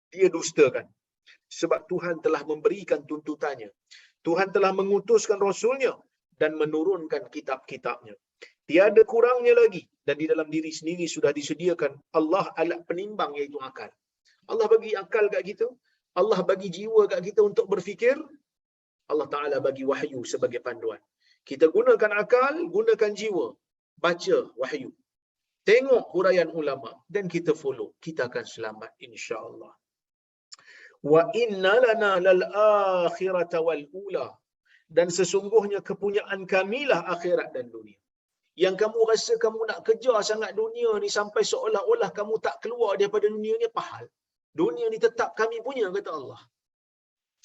Speaker 1: dia dustakan. Sebab Tuhan telah memberikan tuntutannya. Tuhan telah mengutuskan Rasulnya dan menurunkan kitab-kitabnya. Tiada kurangnya lagi, dan di dalam diri sendiri sudah disediakan Allah alat penimbang, iaitu akal. Allah bagi akal kat kita, Allah bagi jiwa kat kita untuk berfikir, Allah Ta'ala bagi wahyu sebagai panduan. Kita gunakan akal, gunakan jiwa, baca wahyu, tengok huraian ulama, dan kita follow. Kita akan selamat insya-Allah. Wa inna lana lal akhirata wal ula. Dan sesungguhnya kepunyaan kamilah akhirat dan dunia. Yang kamu rasa kamu nak kejar sangat dunia ni sampai seolah-olah kamu tak keluar daripada dunia ni, pahal. Dunia ni tetap kami punya, kata Allah.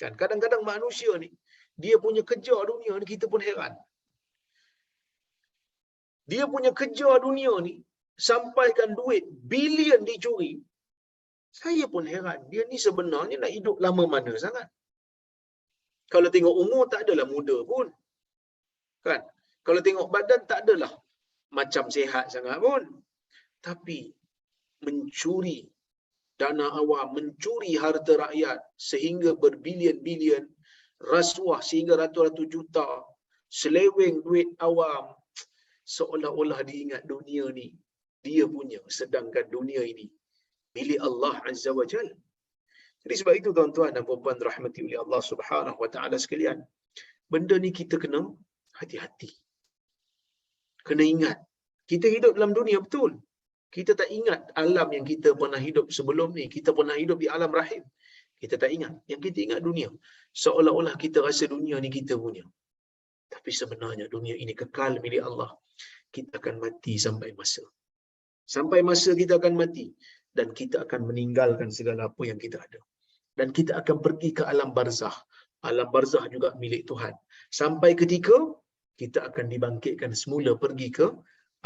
Speaker 1: Kan kadang-kadang manusia ni dia punya kejar dunia ni, kita pun heran. Dia punya kejar dunia ni sampaikan duit bilion dicuri. Saya pun heran, dia ni sebenarnya nak hidup lama mana sangat? Kalau tengok umur tak adalah muda pun. Kan? Kalau tengok badan tak adalah macam sihat sangat pun. Tapi mencuri dana awam, mencuri harta rakyat sehingga berbilion-bilion, rasuah sehingga ratus-ratus juta, seleweng duit awam, seolah-olah dia ingat dunia ni dia punya, sedangkan dunia ini milik Allah Azza wa Jal. Jadi sebab itu tuan-tuan dan puan-puan rahmati oleh Allah Subhanahu wa taala sekalian, benda ni kita kena hati-hati. Kena ingat, kita hidup dalam dunia betul. Kita tak ingat alam yang kita pernah hidup sebelum ni. Kita pernah hidup di alam rahim. Kita tak ingat. Yang kita ingat dunia. Seolah-olah kita rasa dunia ni kita punya. Tapi sebenarnya dunia ini kekal milik Allah. Kita akan mati sampai masa. Sampai masa kita akan mati. Dan kita akan meninggalkan segala apa yang kita ada. Dan kita akan pergi ke alam barzah. Alam barzah juga milik Tuhan. Sampai ketika kita akan dibangkitkan semula pergi ke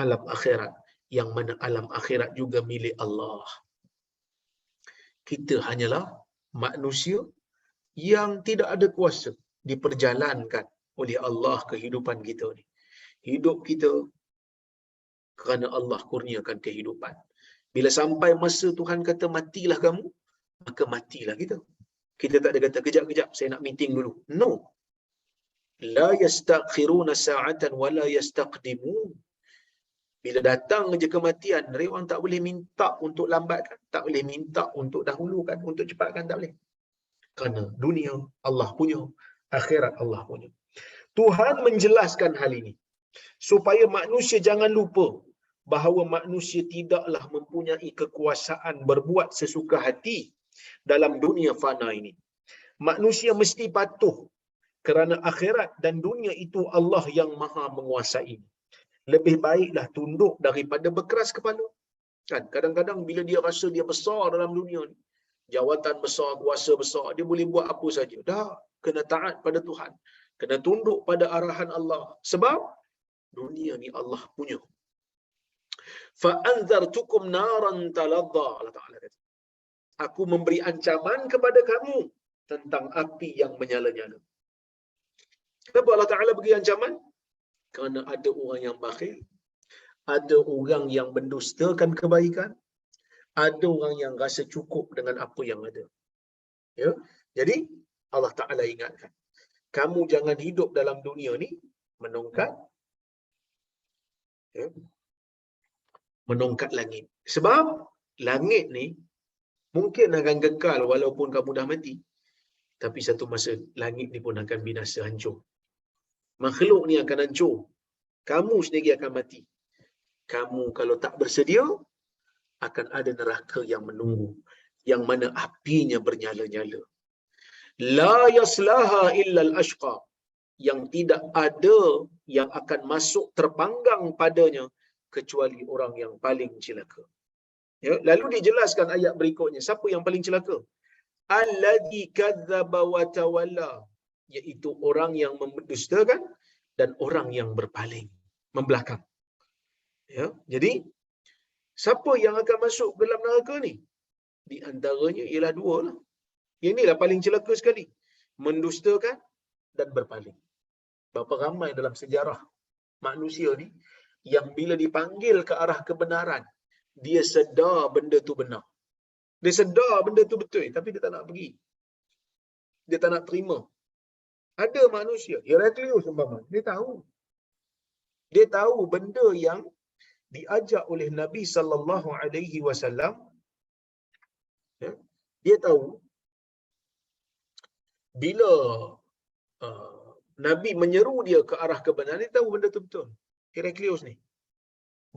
Speaker 1: alam akhirat. Yang mana alam akhirat juga milik Allah. Kita hanyalah manusia yang tidak ada kuasa, diperjalankan oleh Allah kehidupan kita ni. Hidup kita kerana Allah kurniakan kehidupan. Bila sampai masa Tuhan kata matilah kamu, maka matilah kita. Kita tak ada kata kejap-kejap saya nak meeting dulu. No. La yastakhiruna sa'atan wa la yastaqdimun. Bila datang je kematian, orang tak boleh minta untuk lambatkan, tak boleh minta untuk dahulukan, untuk cepatkan, tak boleh. Kerana dunia Allah punya, akhirat Allah punya. Tuhan menjelaskan hal ini supaya manusia jangan lupa bahawa manusia tidaklah mempunyai kekuasaan berbuat sesuka hati dalam dunia fana ini. Manusia mesti patuh kerana akhirat dan dunia itu Allah yang maha menguasai. Lebih baiklah tunduk daripada berkeras kepala. Kan kadang-kadang bila dia rasa dia besar dalam dunia ni, jawatan besar, kuasa besar, dia boleh buat apa saja. Dah, kena taat pada Tuhan. Kena tunduk pada arahan Allah. Sebab dunia ni Allah punya. Fa anzartukum naran taladha. Allah Taala kata, aku memberi ancaman kepada kamu tentang api yang menyala-nyala. Kenapa Allah Taala bagi ancaman? Kerana ada orang yang bakhil, ada orang yang mendustakan kebaikan, ada orang yang rasa cukup dengan apa yang ada. Ya, jadi Allah Taala ingatkan, kamu jangan hidup dalam dunia ni menongkat, ya, menongkat langit. Sebab langit ni mungkin akan kekal walaupun kamu dah mati, tapi satu masa langit ni pun akan binasa, hancur. Makhluk ni akan hancur. Kamu sendiri akan mati. Kamu kalau tak bersedia, akan ada neraka yang menunggu, yang mana apinya bernyala-nyala. La yaslaha illa al-ashqa, yang tidak ada yang akan masuk terpanggang padanya kecuali orang yang paling celaka. Ya, lalu dijelaskan ayat berikutnya, siapa yang paling celaka? Alladzi kadzdzaba wa tawalla, iaitu orang yang mendustakan dan orang yang berpaling, membelakang. Ya, jadi siapa yang akan masuk ke dalam neraka ni? Di antaranya ialah dua lah. Inilah paling celaka sekali. Mendustakan dan berpaling. Berapa ramai dalam sejarah manusia ni yang bila dipanggil ke arah kebenaran, dia sedar benda tu benar. Dia sedar benda tu betul, tapi dia tak nak pergi. Dia tak nak terima. Ada manusia, Heraklius umpama, dia tahu benda yang diajak oleh Nabi sallallahu alaihi wasallam. Dia tahu bila Nabi menyeru dia ke arah kebenaran, dia tahu benda tu betul. Heraklius ni.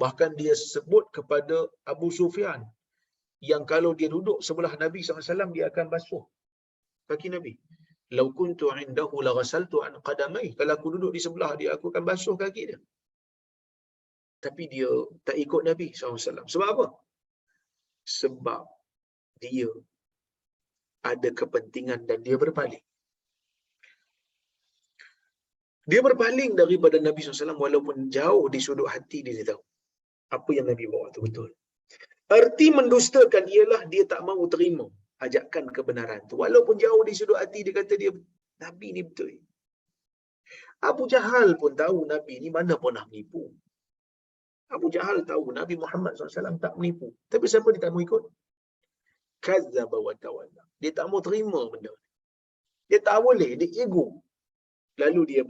Speaker 1: Bahkan dia sebut kepada Abu Sufyan yang kalau dia duduk sebelah Nabi SAW, dia akan basuh kaki Nabi. Lau kuntu indahu la ghasaltu an qadamai. Kalau aku duduk di sebelah dia, aku akan basuh kaki dia. Tapi dia tak ikut Nabi SAW. Sebab apa? Sebab dia ada kepentingan dan dia berpaling. Dia berpaling daripada Nabi SAW walaupun jauh di sudut hati dia tahu apa yang Nabi bawa itu betul. Erti mendustakan ialah dia tak mahu terima ajakan kebenaran tu. Walaupun jauh di sudut hati dia kata dia Nabi ni betul. Abu Jahal pun tahu Nabi ni mana pernah menipu. Abu Jahal tahu Nabi Muhammad SAW tak menipu. Tapi siapa dia tak mahu ikut? Kadzdzaba wa tawalla. Dia tak mahu terima benda. Dia tak boleh, dia ego. Lalu dia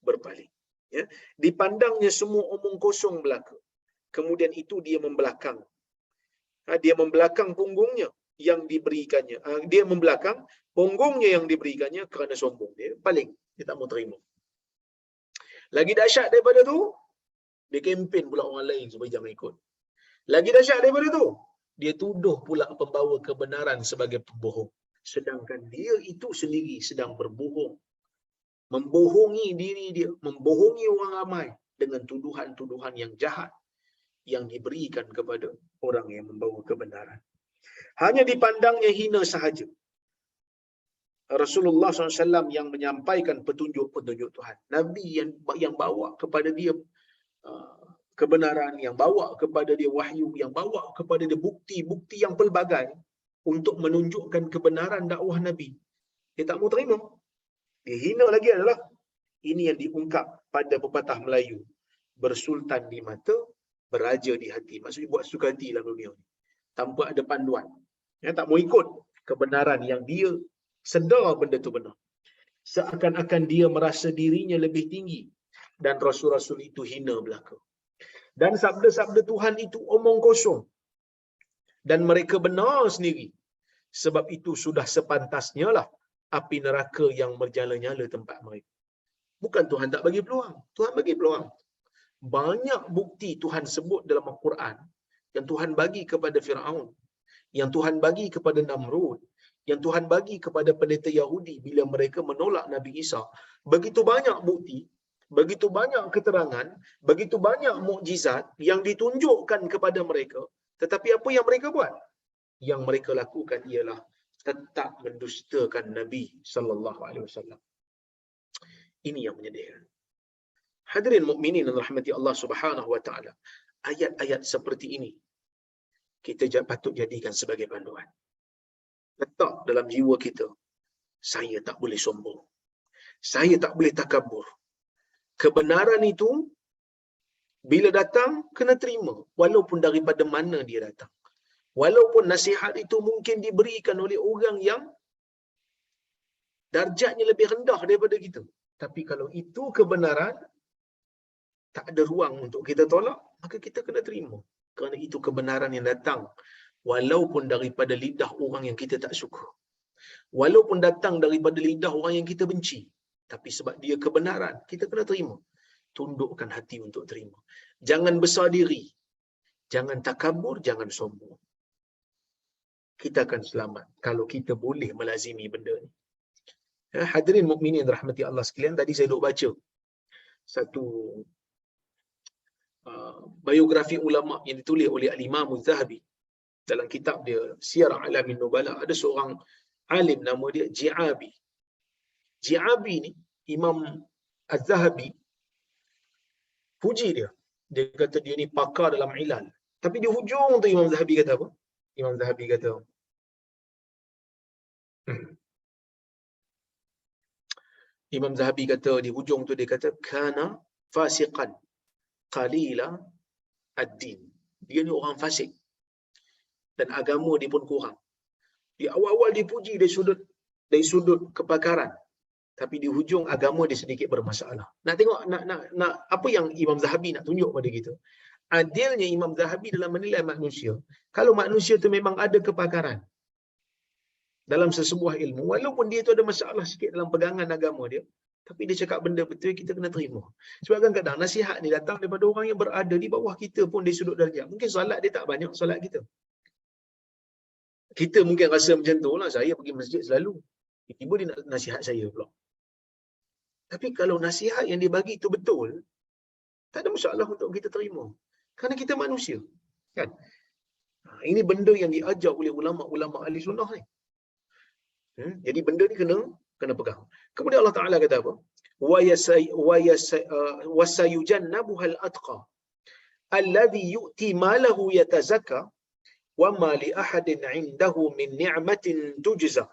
Speaker 1: berpaling. Ya. Dipandangnya semua omong kosong belaka. Kemudian itu dia membelakang. Dia membelakang punggungnya yang diberikannya. Dia membelakang punggungnya yang diberikannya kerana sombong. Dia paling. Dia tak mau terima. Lagi dahsyat daripada tu, dia kempen pula orang lain supaya jangan ikut. Lagi dahsyat daripada tu, dia tuduh pula pembawa kebenaran sebagai pembohong. Sedangkan dia itu sendiri sedang berbohong. Membohongi diri dia, membohongi orang ramai dengan tuduhan-tuduhan yang jahat yang diberikan kepada orang yang membawa kebenaran. Hanya dipandangnya hina sahaja. Rasulullah SAW yang menyampaikan petunjuk-petunjuk Tuhan. Nabi yang bawa kepada dia kebenaran, yang bawa kepada dia wahyu, yang bawa kepada dia bukti-bukti yang pelbagai untuk menunjukkan kebenaran dakwah Nabi. Dia tak mau terima. Dia hina lagi adalah ini yang diungkap pada pepatah Melayu. Bersultan di mata, beraja di hati. Maksudnya buat suka hati dalam dunia ni. Tanpa ada panduan. Ya, tak mau ikut kebenaran yang dia sedar benda tu benar. Seakan-akan dia merasa dirinya lebih tinggi. Dan Rasul-Rasul itu hina belaka. Dan sabda-sabda Tuhan itu omong kosong. Dan mereka benar sendiri. Sebab itu sudah sepantasnya lah api neraka yang bernyala-nyala tempat mereka. Bukan Tuhan tak bagi peluang. Tuhan bagi peluang. Banyak bukti Tuhan sebut dalam Al-Quran yang Tuhan bagi kepada Firaun, yang Tuhan bagi kepada Namrud, yang Tuhan bagi kepada pendeta Yahudi bila mereka menolak Nabi Isa. Begitu banyak bukti, begitu banyak keterangan, begitu banyak mukjizat yang ditunjukkan kepada mereka. Tetapi apa yang mereka buat? Yang mereka lakukan ialah tetap mendustakan Nabi sallallahu alaihi wasallam. Ini yang menyedihkan. Hadirin mukminin yang rahmati Allah Subhanahu wa taala. Ayat-ayat seperti ini kita patut jadikan sebagai panduan. Letak dalam jiwa kita, saya tak boleh sombong. Saya tak boleh takabur. Kebenaran itu bila datang kena terima walaupun daripada mana dia datang. Walaupun nasihat itu mungkin diberikan oleh orang yang darjatnya lebih rendah daripada kita. Tapi kalau itu kebenaran, tak ada ruang untuk kita tolak, maka kita kena terima. Kerana itu kebenaran yang datang walaupun daripada lidah orang yang kita tak suka. Walaupun datang daripada lidah orang yang kita benci. Tapi sebab dia kebenaran, kita kena terima. Tundukkan hati untuk terima. Jangan besar diri. jangan takabur, jangan sombong. Kita akan selamat kalau kita boleh melazimi benda ni. Hadirin mukminin rahmati Allah sekalian, tadi saya duk baca satu biografi ulama yang ditulis oleh Al-Imam Az-Zahabi dalam kitab dia Siyar A'lamin Nubala. Ada seorang alim nama dia Ji'abi. Ji'abi ni Imam Az-Zahabi puji dia. Dia kata dia ni pakar dalam ilal. Tapi di hujung tu Imam Zahabi kata apa? Imam Zahabi kata Imam Zahabi kata di hujung tu dia kata kana fasiqan qalila ad-din. Dia ni orang fasik dan agama dia pun kurang. Di awal-awal dipuji dari sudut kepakaran, tapi di hujung agama dia sedikit bermasalah. Nak tengok nak apa yang Imam Zahabi nak tunjuk pada kita? Adilnya Imam Zahabi dalam menilai manusia. Kalau manusia tu memang ada kepakaran dalam sesebuah ilmu, walaupun dia tu ada masalah sikit dalam pegangan agama dia, tapi dia cakap benda betul, kita kena terima. Sebab kadang-kadang nasihat ni datang daripada orang yang berada di bawah kita pun dari sudut darjah. Mungkin solat dia tak banyak solat kita. Kita mungkin rasa macam tu lah, saya pergi masjid selalu. Tiba-tiba dia nak nasihat saya pula. Tapi kalau nasihat yang dia bagi tu betul, tak ada masalah untuk kita terima. Kerana kita manusia. Kan? Ini benda yang diajar oleh ulama-ulama ahli sunnah ni. Jadi benda ni kena pegang. Kemudian Allah Ta'ala kata apa? وَسَيُجَنَّبُهَا الْأَتْقَى الَّذِي يُؤْتِي مَالَهُ يَتَزَكَّى وَمَا لِأَحَدٍ عِنْدَهُ مِنْ نِعْمَةٍ تُجْزَى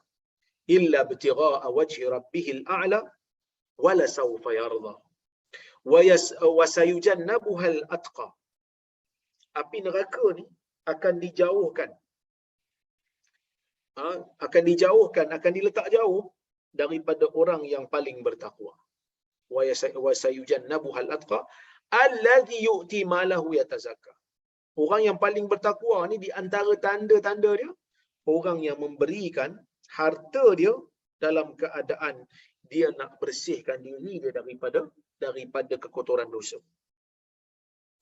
Speaker 1: إِلَّا ابْتِغَاءَ وَجْهِ رَبِّهِ الْأَعْلَى وَلَسَوْفَ يَرْضَى وَسَيُجَنَّبُهَا الْأَتْقَى. Api neraka ni akan diletak jauh daripada orang yang paling bertakwa. Wa sayujannabuhal atqa allazi yu'ti malahu yatazakka. Orang yang paling bertakwa ni di antara tanda-tanda dia, orang yang memberikan harta dia dalam keadaan dia nak bersihkan diri dia daripada kekotoran dosa.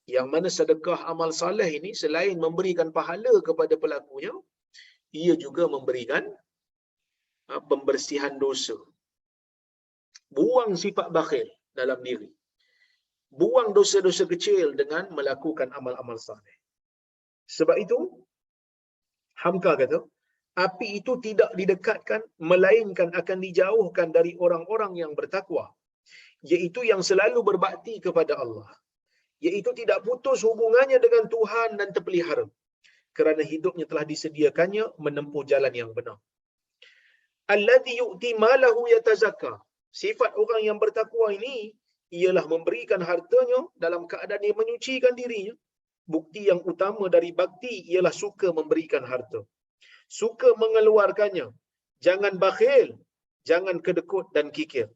Speaker 1: Yang mana sedekah amal saleh ini selain memberikan pahala kepada pelakunya, ia juga memberikan pembersihan dosa. Buang sifat bakhil dalam diri. Buang dosa-dosa kecil dengan melakukan amal-amal saleh. Sebab itu, Hamka kata, api itu tidak didekatkan, melainkan akan dijauhkan dari orang-orang yang bertakwa, iaitu yang selalu berbakti kepada Allah, iaitu tidak putus hubungannya dengan Tuhan dan terpelihara, kerana hidupnya telah disediakannya menempuh jalan yang benar. Alladhi yu'ti malahu yatazakka. Sifat orang yang bertakwa ini ialah memberikan hartanya dalam keadaan dia menyucikan dirinya. Bukti yang utama dari bakti ialah suka memberikan harta, suka mengeluarkannya. Jangan bakhil, jangan kedekut dan kikir.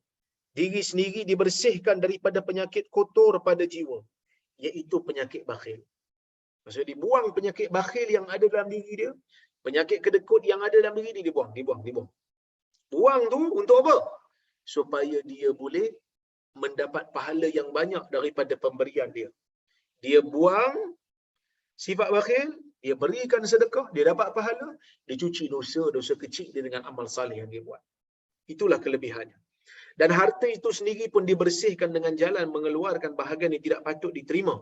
Speaker 1: Diri sendiri dibersihkan daripada penyakit kotor pada jiwa, iaitu penyakit bakhil. Maksudnya dibuang penyakit bakhil yang ada dalam diri dia, penyakit kedekut yang ada dalam diri dia, dibuang. Buang tu untuk apa? Supaya dia boleh mendapat pahala yang banyak daripada pemberian dia. Dia buang sifat bakhil, dia berikan sedekah, dia dapat pahala, dia cuci dosa kecil dia dengan amal saleh yang dia buat. Itulah kelebihannya. Dan harta itu sendiri pun dibersihkan dengan jalan mengeluarkan bahagian yang tidak patut diterima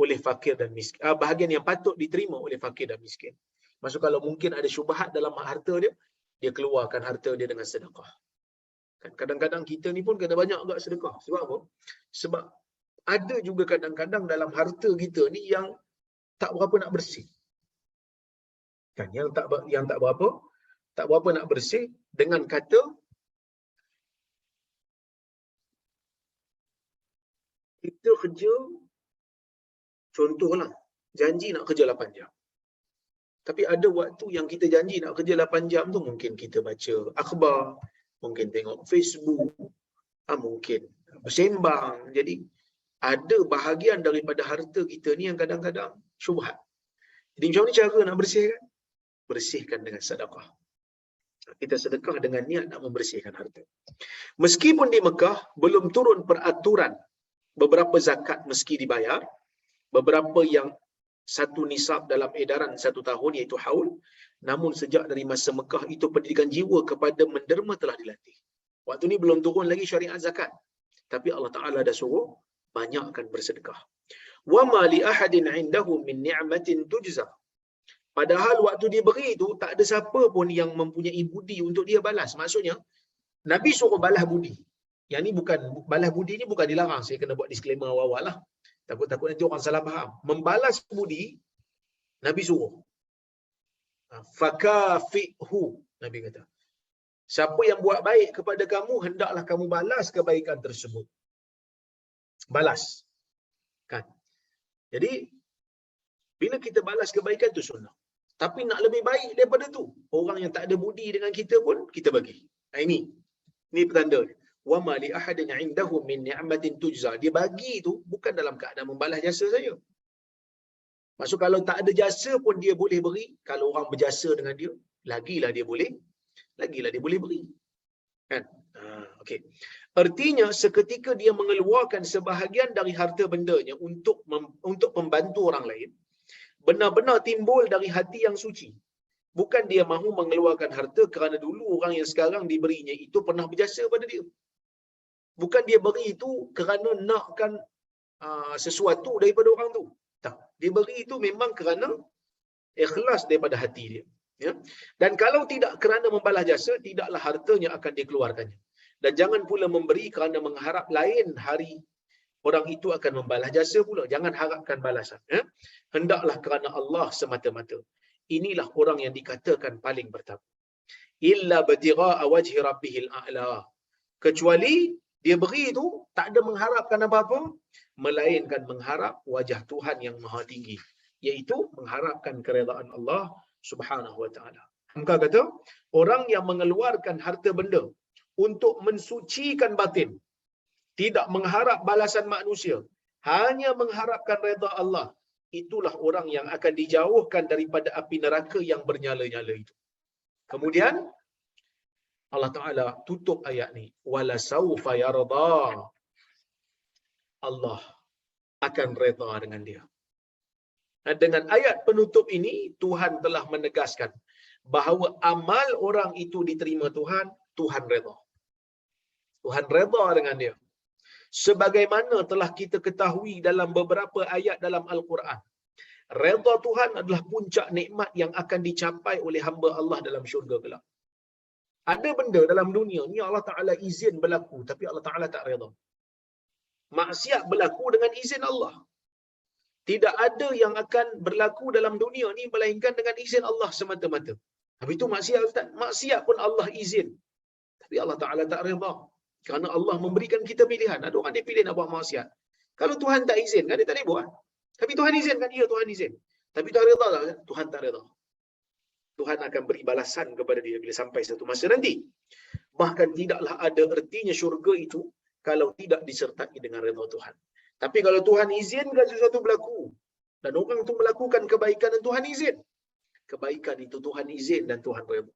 Speaker 1: oleh fakir dan miskin. Bahagian yang patut diterima oleh fakir dan miskin. Maksud kalau mungkin ada syubhat dalam harta dia, dia keluarkan harta dia dengan sedekah. Kan kadang-kadang kita ni pun kena banyak agak sedekah. Sebab apa? Sebab ada juga kadang-kadang dalam harta kita ni yang tak berapa nak bersih. Kan yang tak berapa nak bersih, dengan kata kita kerja, contohlah janji nak kerja 8 jam. Tapi ada waktu yang kita janji nak kerja 8 jam tu mungkin kita baca akhbar, mungkin tengok Facebook, mungkin bersembang. Jadi ada bahagian daripada harta kita ni yang kadang-kadang syubhat. Jadi macam mana cara nak bersihkan? Bersihkan dengan sedekah. Kita sedekah dengan niat nak membersihkan harta. Meskipun di Mekah belum turun peraturan beberapa zakat mesti dibayar, beberapa yang satu nisab dalam edaran 1 tahun iaitu haul. Namun sejak dari masa Mekah itu pendidikan jiwa kepada menderma telah dilatih. Waktu ni belum turun lagi syariat zakat. Tapi Allah Ta'ala dah suruh banyakkan bersedekah. Wa ma li ahadin 'indahu min ni'matin tujza. Padahal waktu dia beri itu tak ada siapa pun yang mempunyai budi untuk dia balas. Maksudnya Nabi suruh balas budi. Yang ni bukan balas budi ni bukan dilarang. Saya kena buat disclaimer awal-awal lah. Takut-takut nanti orang salah faham. Membalas budi Nabi suruh. Fakafihu, Nabi kata. Siapa yang buat baik kepada kamu, hendaklah kamu balas kebaikan tersebut. Balas. Kan? Jadi, bila kita balas kebaikan itu sunnah. Tapi nak lebih baik daripada tu, orang yang tak ada budi dengan kita pun, kita bagi. Ini petanda. Wa ma li ahadin 'indahu min ni'matin tujza. Dia bagi tu bukan dalam keadaan membalas jasa saya. Maksud kalau tak ada jasa pun dia boleh beri. Kalau orang berjasa dengan dia, lagilah dia boleh beri. Kan? Okey. Artinya seketika dia mengeluarkan sebahagian dari harta bendanya untuk membantu orang lain, benar-benar timbul dari hati yang suci. Bukan dia mahu mengeluarkan harta kerana dulu orang yang sekarang diberinya itu pernah berjasa pada dia. Bukan dia beri itu kerana nakkan sesuatu daripada orang tu. Tak. Dia beri itu memang kerana ikhlas daripada hati dia. Ya? Dan kalau tidak kerana membalas jasa, tidaklah hartanya akan dikeluarkannya. Dan jangan pula memberi kerana mengharap lain hari orang itu akan membalas jasa pula. Jangan harapkan balasan. Ya? Hendaklah kerana Allah semata-mata. Inilah orang yang dikatakan paling bertakwa. Illa batigha'a wajhi rabbihil a'la. Kecuali dia beri itu tak ada mengharapkan apa-apa, melainkan mengharap wajah Tuhan yang maha tinggi, iaitu mengharapkan keredaan Allah Subhanahu wa taala. Maka kata, orang yang mengeluarkan harta benda untuk mensucikan batin, tidak mengharap balasan manusia, hanya mengharapkan redha Allah, itulah orang yang akan dijauhkan daripada api neraka yang bernyala-nyala itu. Kemudian Allah Ta'ala tutup ayat ni. Wala sawfa yarda. Allah akan redha dengan dia. Dan dengan ayat penutup ini, Tuhan telah menegaskan bahawa amal orang itu diterima Tuhan, Tuhan redha. Tuhan redha dengan dia. Sebagaimana telah kita ketahui dalam beberapa ayat dalam Al-Quran, redha Tuhan adalah puncak nikmat yang akan dicapai oleh hamba Allah dalam syurga kelak. Ada benda dalam dunia ni Allah Ta'ala izin berlaku, tapi Allah Ta'ala tak redha. Maksiat berlaku dengan izin Allah. Tidak ada yang akan berlaku dalam dunia ni melainkan dengan izin Allah semata-mata. Tapi itu maksiat, Ustaz. Maksiat pun Allah izin. Tapi Allah Ta'ala tak redha. Kerana Allah memberikan kita pilihan. Ada orang dia pilih nak buat maksiat. Kalau Tuhan tak izin, kan dia tak boleh buat. Tapi Tuhan izinkan, ya Tuhan izin. Tapi Tuhan redha tak? Tuhan tak redha. Tuhan akan beri balasan kepada dia bila sampai satu masa nanti. Bahkan tidaklah ada ertinya syurga itu kalau tidak disertai dengan redha Tuhan. Tapi kalau Tuhan izinkan sesuatu berlaku dan orang itu melakukan kebaikan dan Tuhan izin, kebaikan itu Tuhan izin dan Tuhan redha.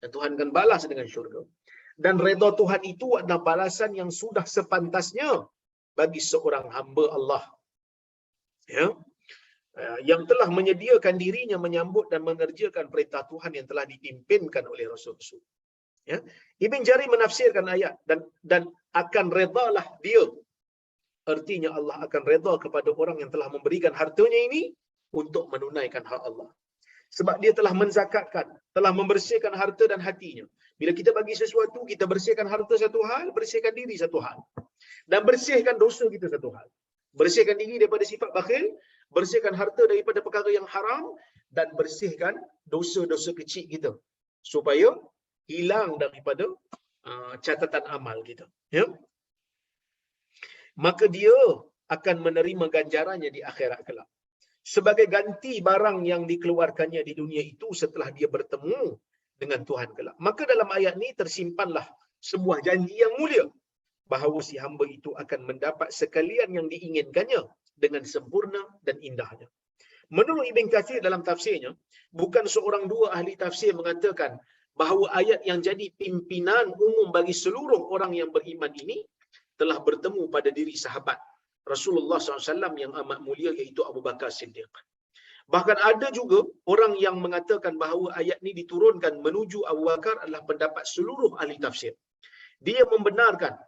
Speaker 1: Dan Tuhan akan balas dengan syurga. Dan redha Tuhan itu adalah balasan yang sudah sepantasnya bagi seorang hamba Allah. Ya. Yang telah menyediakan dirinya menyambut dan mengerjakan perintah Tuhan yang telah dipimpinkan oleh Rasul-Rasul. Ya. Ibn Jarir menafsirkan ayat dan akan redalah dia. Artinya Allah akan reda kepada orang yang telah memberikan hartanya ini untuk menunaikan hak Allah. Sebab dia telah menzakatkan, telah membersihkan harta dan hatinya. Bila kita bagi sesuatu, kita bersihkan harta satu hal, bersihkan diri satu hal. Dan bersihkan dosa kita satu hal. Bersihkan diri daripada sifat bakhil, bersihkan harta daripada perkara yang haram, dan bersihkan dosa-dosa kecil kita. Supaya hilang daripada catatan amal kita. Ya? Maka dia akan menerima ganjarannya di akhirat kelak. Sebagai ganti barang yang dikeluarkannya di dunia itu setelah dia bertemu dengan Tuhan kelak. Maka dalam ayat ini tersimpanlah sebuah janji yang mulia bahawa si hamba itu akan mendapat sekalian yang diinginkannya dengan sempurna dan indahnya. Menurut Ibn Katsir dalam tafsirnya, bukan seorang dua ahli tafsir mengatakan bahawa ayat yang jadi pimpinan umum bagi seluruh orang yang beriman ini telah bertemu pada diri sahabat Rasulullah SAW yang amat mulia iaitu Abu Bakar Siddiq. Bahkan ada juga orang yang mengatakan bahawa ayat ni diturunkan menuju Abu Bakar adalah pendapat seluruh ahli tafsir. Dia membenarkan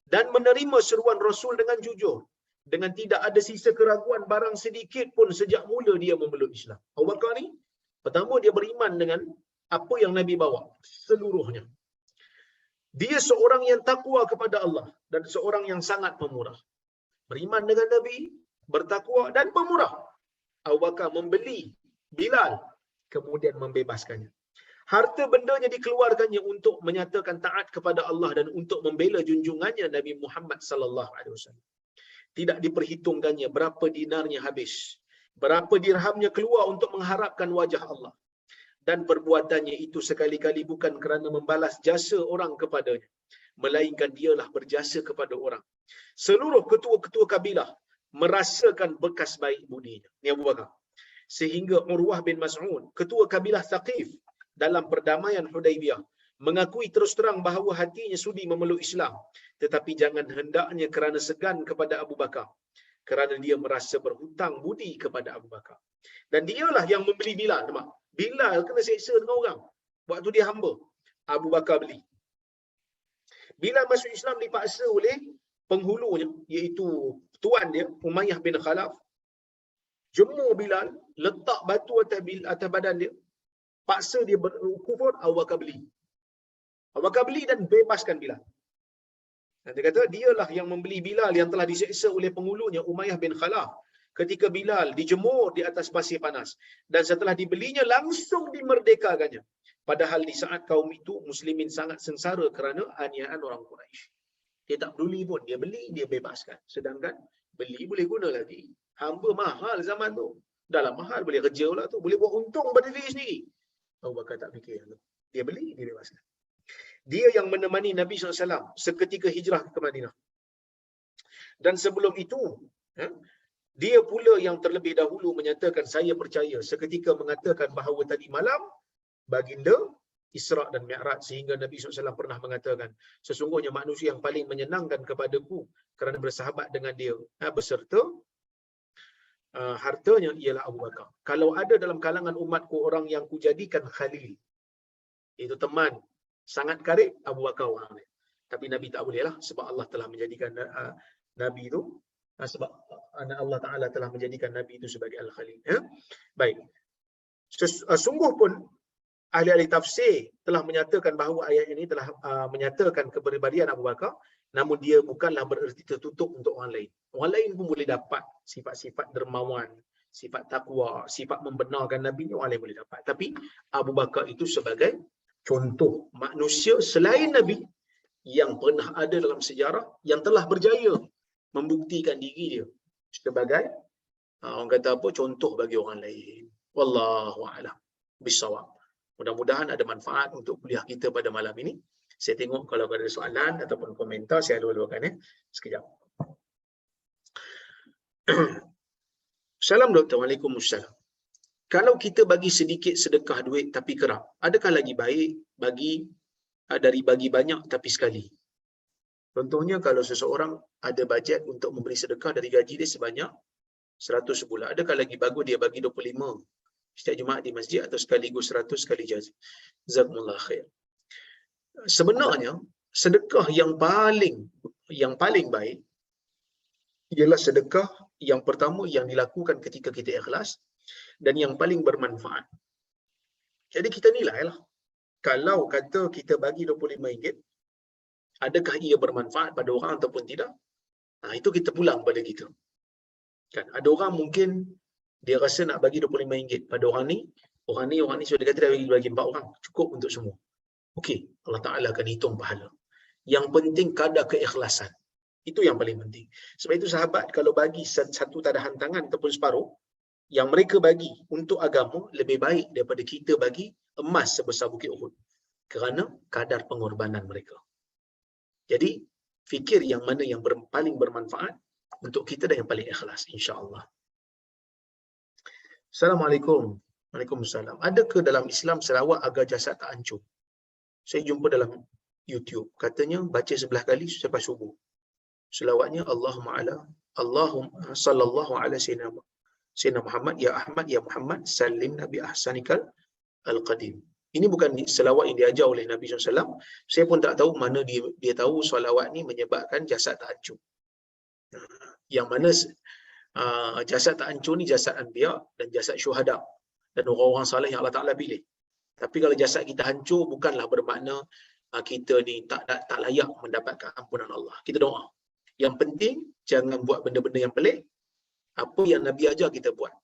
Speaker 1: dan menerima seruan Rasul dengan jujur, dengan tidak ada sisa keraguan barang sedikit pun sejak mula dia memeluk Islam. Abu Bakar ni pertama dia beriman dengan apa yang Nabi bawa seluruhnya. Dia seorang yang takwa kepada Allah dan seorang yang sangat pemurah. Beriman dengan Nabi, bertakwa dan pemurah. Abu Bakar membeli Bilal kemudian membebaskannya. Harta bendanya dikeluarkannya untuk menyatakan taat kepada Allah dan untuk membela junjungannya Nabi Muhammad sallallahu alaihi wasallam. Tidak diperhitungkannya berapa dinarnya habis, berapa dirhamnya keluar untuk mengharapkan wajah Allah. Dan perbuatannya itu sekali-kali bukan kerana membalas jasa orang kepadanya, melainkan dialah berjasa kepada orang. Seluruh ketua-ketua kabilah merasakan bekas baik budinya. Ni Abu Bakar. Sehingga Urwah bin Mas'ud, ketua kabilah Thaqif dalam perdamaian Hudaibiyah, mengakui terus terang bahawa hatinya sudi memeluk Islam, tetapi jangan hendaknya kerana segan kepada Abu Bakar, kerana dia merasa berhutang budi kepada Abu Bakar. Dan dialah yang membeli Bilal. Nampak? Bilal kena seksa dengan orang waktu dia hamba. Abu Bakar beli. Bilal masuk Islam dipaksa oleh penghulunya, iaitu tuan dia Umayyah bin Khalaf. Jemur Bilal, letak batu atas badan dia, paksa dia berkufur. Abu Bakar beli. Abu Bakar beli dan bebaskan Bilal. Dan dia kata dialah yang membeli Bilal yang telah diseksa oleh penghulunya Umayyah bin Khalaf ketika Bilal dijemur di atas pasir panas, dan setelah dibelinya langsung dimerdekakannya. Padahal di saat kaum itu muslimin sangat sengsara kerana aniayaan orang Quraisy. Dia tak peduli pun, dia beli, dia bebaskan. Sedangkan beli boleh guna lagi. Hamba mahal zaman tu. Dalam mahal boleh kerja lah tu, boleh buat untung pada diri sendiri. Abu Bakar tak fikir tu. Dia beli, dia bebaskan. Dia yang menemani Nabi SAW seketika hijrah ke Madinah. Dan sebelum itu, dia pula yang terlebih dahulu menyatakan saya percaya, seketika mengatakan bahawa tadi malam baginda Isra' dan Mi'raj, sehingga Nabi SAW pernah mengatakan, sesungguhnya manusia yang paling menyenangkan kepadaku kerana bersahabat dengan dia beserta hartanya ialah Abu Bakar. Kalau ada dalam kalangan umatku orang yang kujadikan khalil, itu teman sangat karib, Abu Bakar orang ni. Tapi Nabi tak boleh lah, sebab Allah telah menjadikan Nabi itu, sebab Allah Ta'ala telah menjadikan Nabi itu sebagai Al-Khalil. Baik. Sungguh pun ahli-ahli tafsir telah menyatakan bahawa ayat ini telah menyatakan kepribadian Abu Bakar, namun dia bukanlah bererti tertutup untuk orang lain. Orang lain pun boleh dapat sifat-sifat dermawan, sifat takwa, sifat membenarkan Nabi ni orang lain boleh dapat. Tapi Abu Bakar itu sebagai contoh manusia selain Nabi yang pernah ada dalam sejarah, yang telah berjaya membuktikan diri dia sebagai orang kata apa, contoh bagi orang lain. Wallahu a'lam bissawab. Mudah-mudahan ada manfaat untuk kuliah kita pada malam ini. Saya tengok kalau ada soalan ataupun komentar, saya luahkan sekejap. Salam doktor. Waalaikumsalam. Kalau kita bagi sedikit sedekah duit tapi kerap, adakah lagi baik dari bagi banyak tapi sekali? Contohnya kalau seseorang ada bajet untuk memberi sedekah dari gaji dia sebanyak 100 sebulan, adakah lagi bagus dia bagi 25 setiap Jumaat di masjid atau sekaligus 100 sekali jazakumullah khair? Sebenarnya sedekah yang paling baik ialah sedekah yang pertama yang dilakukan ketika kita ikhlas dan yang paling bermanfaat. Jadi kita nilailah, kalau kata kita bagi RM25, adakah ia bermanfaat pada orang ataupun tidak? Itu kita pulang pada kita. Kan ada orang mungkin dia rasa nak bagi RM25 pada orang ni sudah kata dia bagi 4 orang, cukup untuk semua. Okey, Allah Ta'ala akan hitung pahala. Yang penting kadar keikhlasan. Itu yang paling penting. Sebab itu sahabat kalau bagi satu tadahan tangan ataupun separuh, yang mereka bagi untuk agama lebih baik daripada kita bagi emas sebesar Bukit Uhud. Kerana kadar pengorbanan mereka. Jadi, fikir yang mana yang paling bermanfaat untuk kita dan yang paling ikhlas, insya-Allah. Assalamualaikum. Waalaikumsalam. Adakah dalam Islam selawat agar jasad tak hancur? Saya jumpa dalam YouTube, katanya baca 11 kali selepas subuh. Selawatnya Allahumma sallallahu ala sayyidina Sayyidina Muhammad, ya Ahmad, ya Muhammad, salim Nabi ahsanikal al-qadim. Ini bukan selawat yang diajar oleh Nabi SAW. Saya pun tak tahu mana dia tahu selawat ni menyebabkan jasad tak hancur. Yang mana jasad tak hancur ni jasad anbiya dan jasad syuhada dan orang-orang saleh yang Allah Ta'ala pilih. Tapi kalau jasad kita hancur, bukanlah bermakna kita ni tak layak mendapatkan ampunan Allah. Kita doa. Yang penting, jangan buat benda-benda yang pelik. Apa yang Nabi ajar kita buat.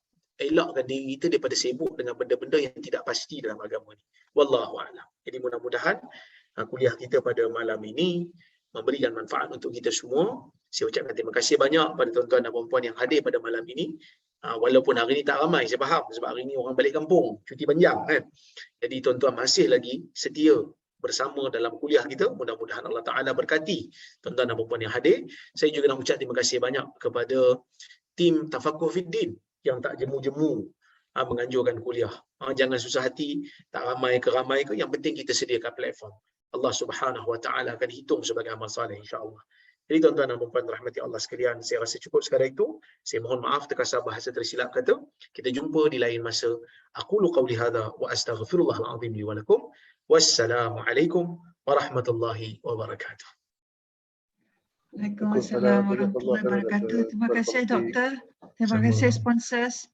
Speaker 1: Elakkan diri kita daripada sibuk dengan benda-benda yang tidak pasti dalam agama ni. Wallahu a'lam. Jadi mudah-mudahan kuliah kita pada malam ini memberikan manfaat untuk kita semua. Saya ucapkan terima kasih banyak pada tuan-tuan dan puan-puan yang hadir pada malam ini. Walaupun hari ini tak ramai, saya faham. Sebab hari ini orang balik kampung, cuti panjang kan. Jadi tuan-tuan masih lagi setia bersama dalam kuliah kita. Mudah-mudahan Allah Ta'ala berkati tuan-tuan dan puan-puan yang hadir. Saya juga nak ucap terima kasih banyak kepada tim Tafaqquh Fiddin yang tak jemu-jemu menganjurkan kuliah. Jangan susah hati, tak ramai ke ramai ke, yang penting kita sediakan platform. Allah Subhanahu Wa Ta'ala akan hitung sebagai amal soleh, insya-Allah. Jadi tuan-tuan dan puan-puan rahmati Allah sekalian, saya rasa cukup sekadar itu. Saya mohon maaf terkasar bahasa tersilap kata. Kita jumpa di lain masa. Aqulu qawli hadza wa astaghfirullahal azim li wa lakum. Wassalamualaikum warahmatullahi wabarakatuh.
Speaker 2: Waalaikumsalam warahmatullahi wabarakatuh. Terima kasih doktor. Terima kasih sponsors.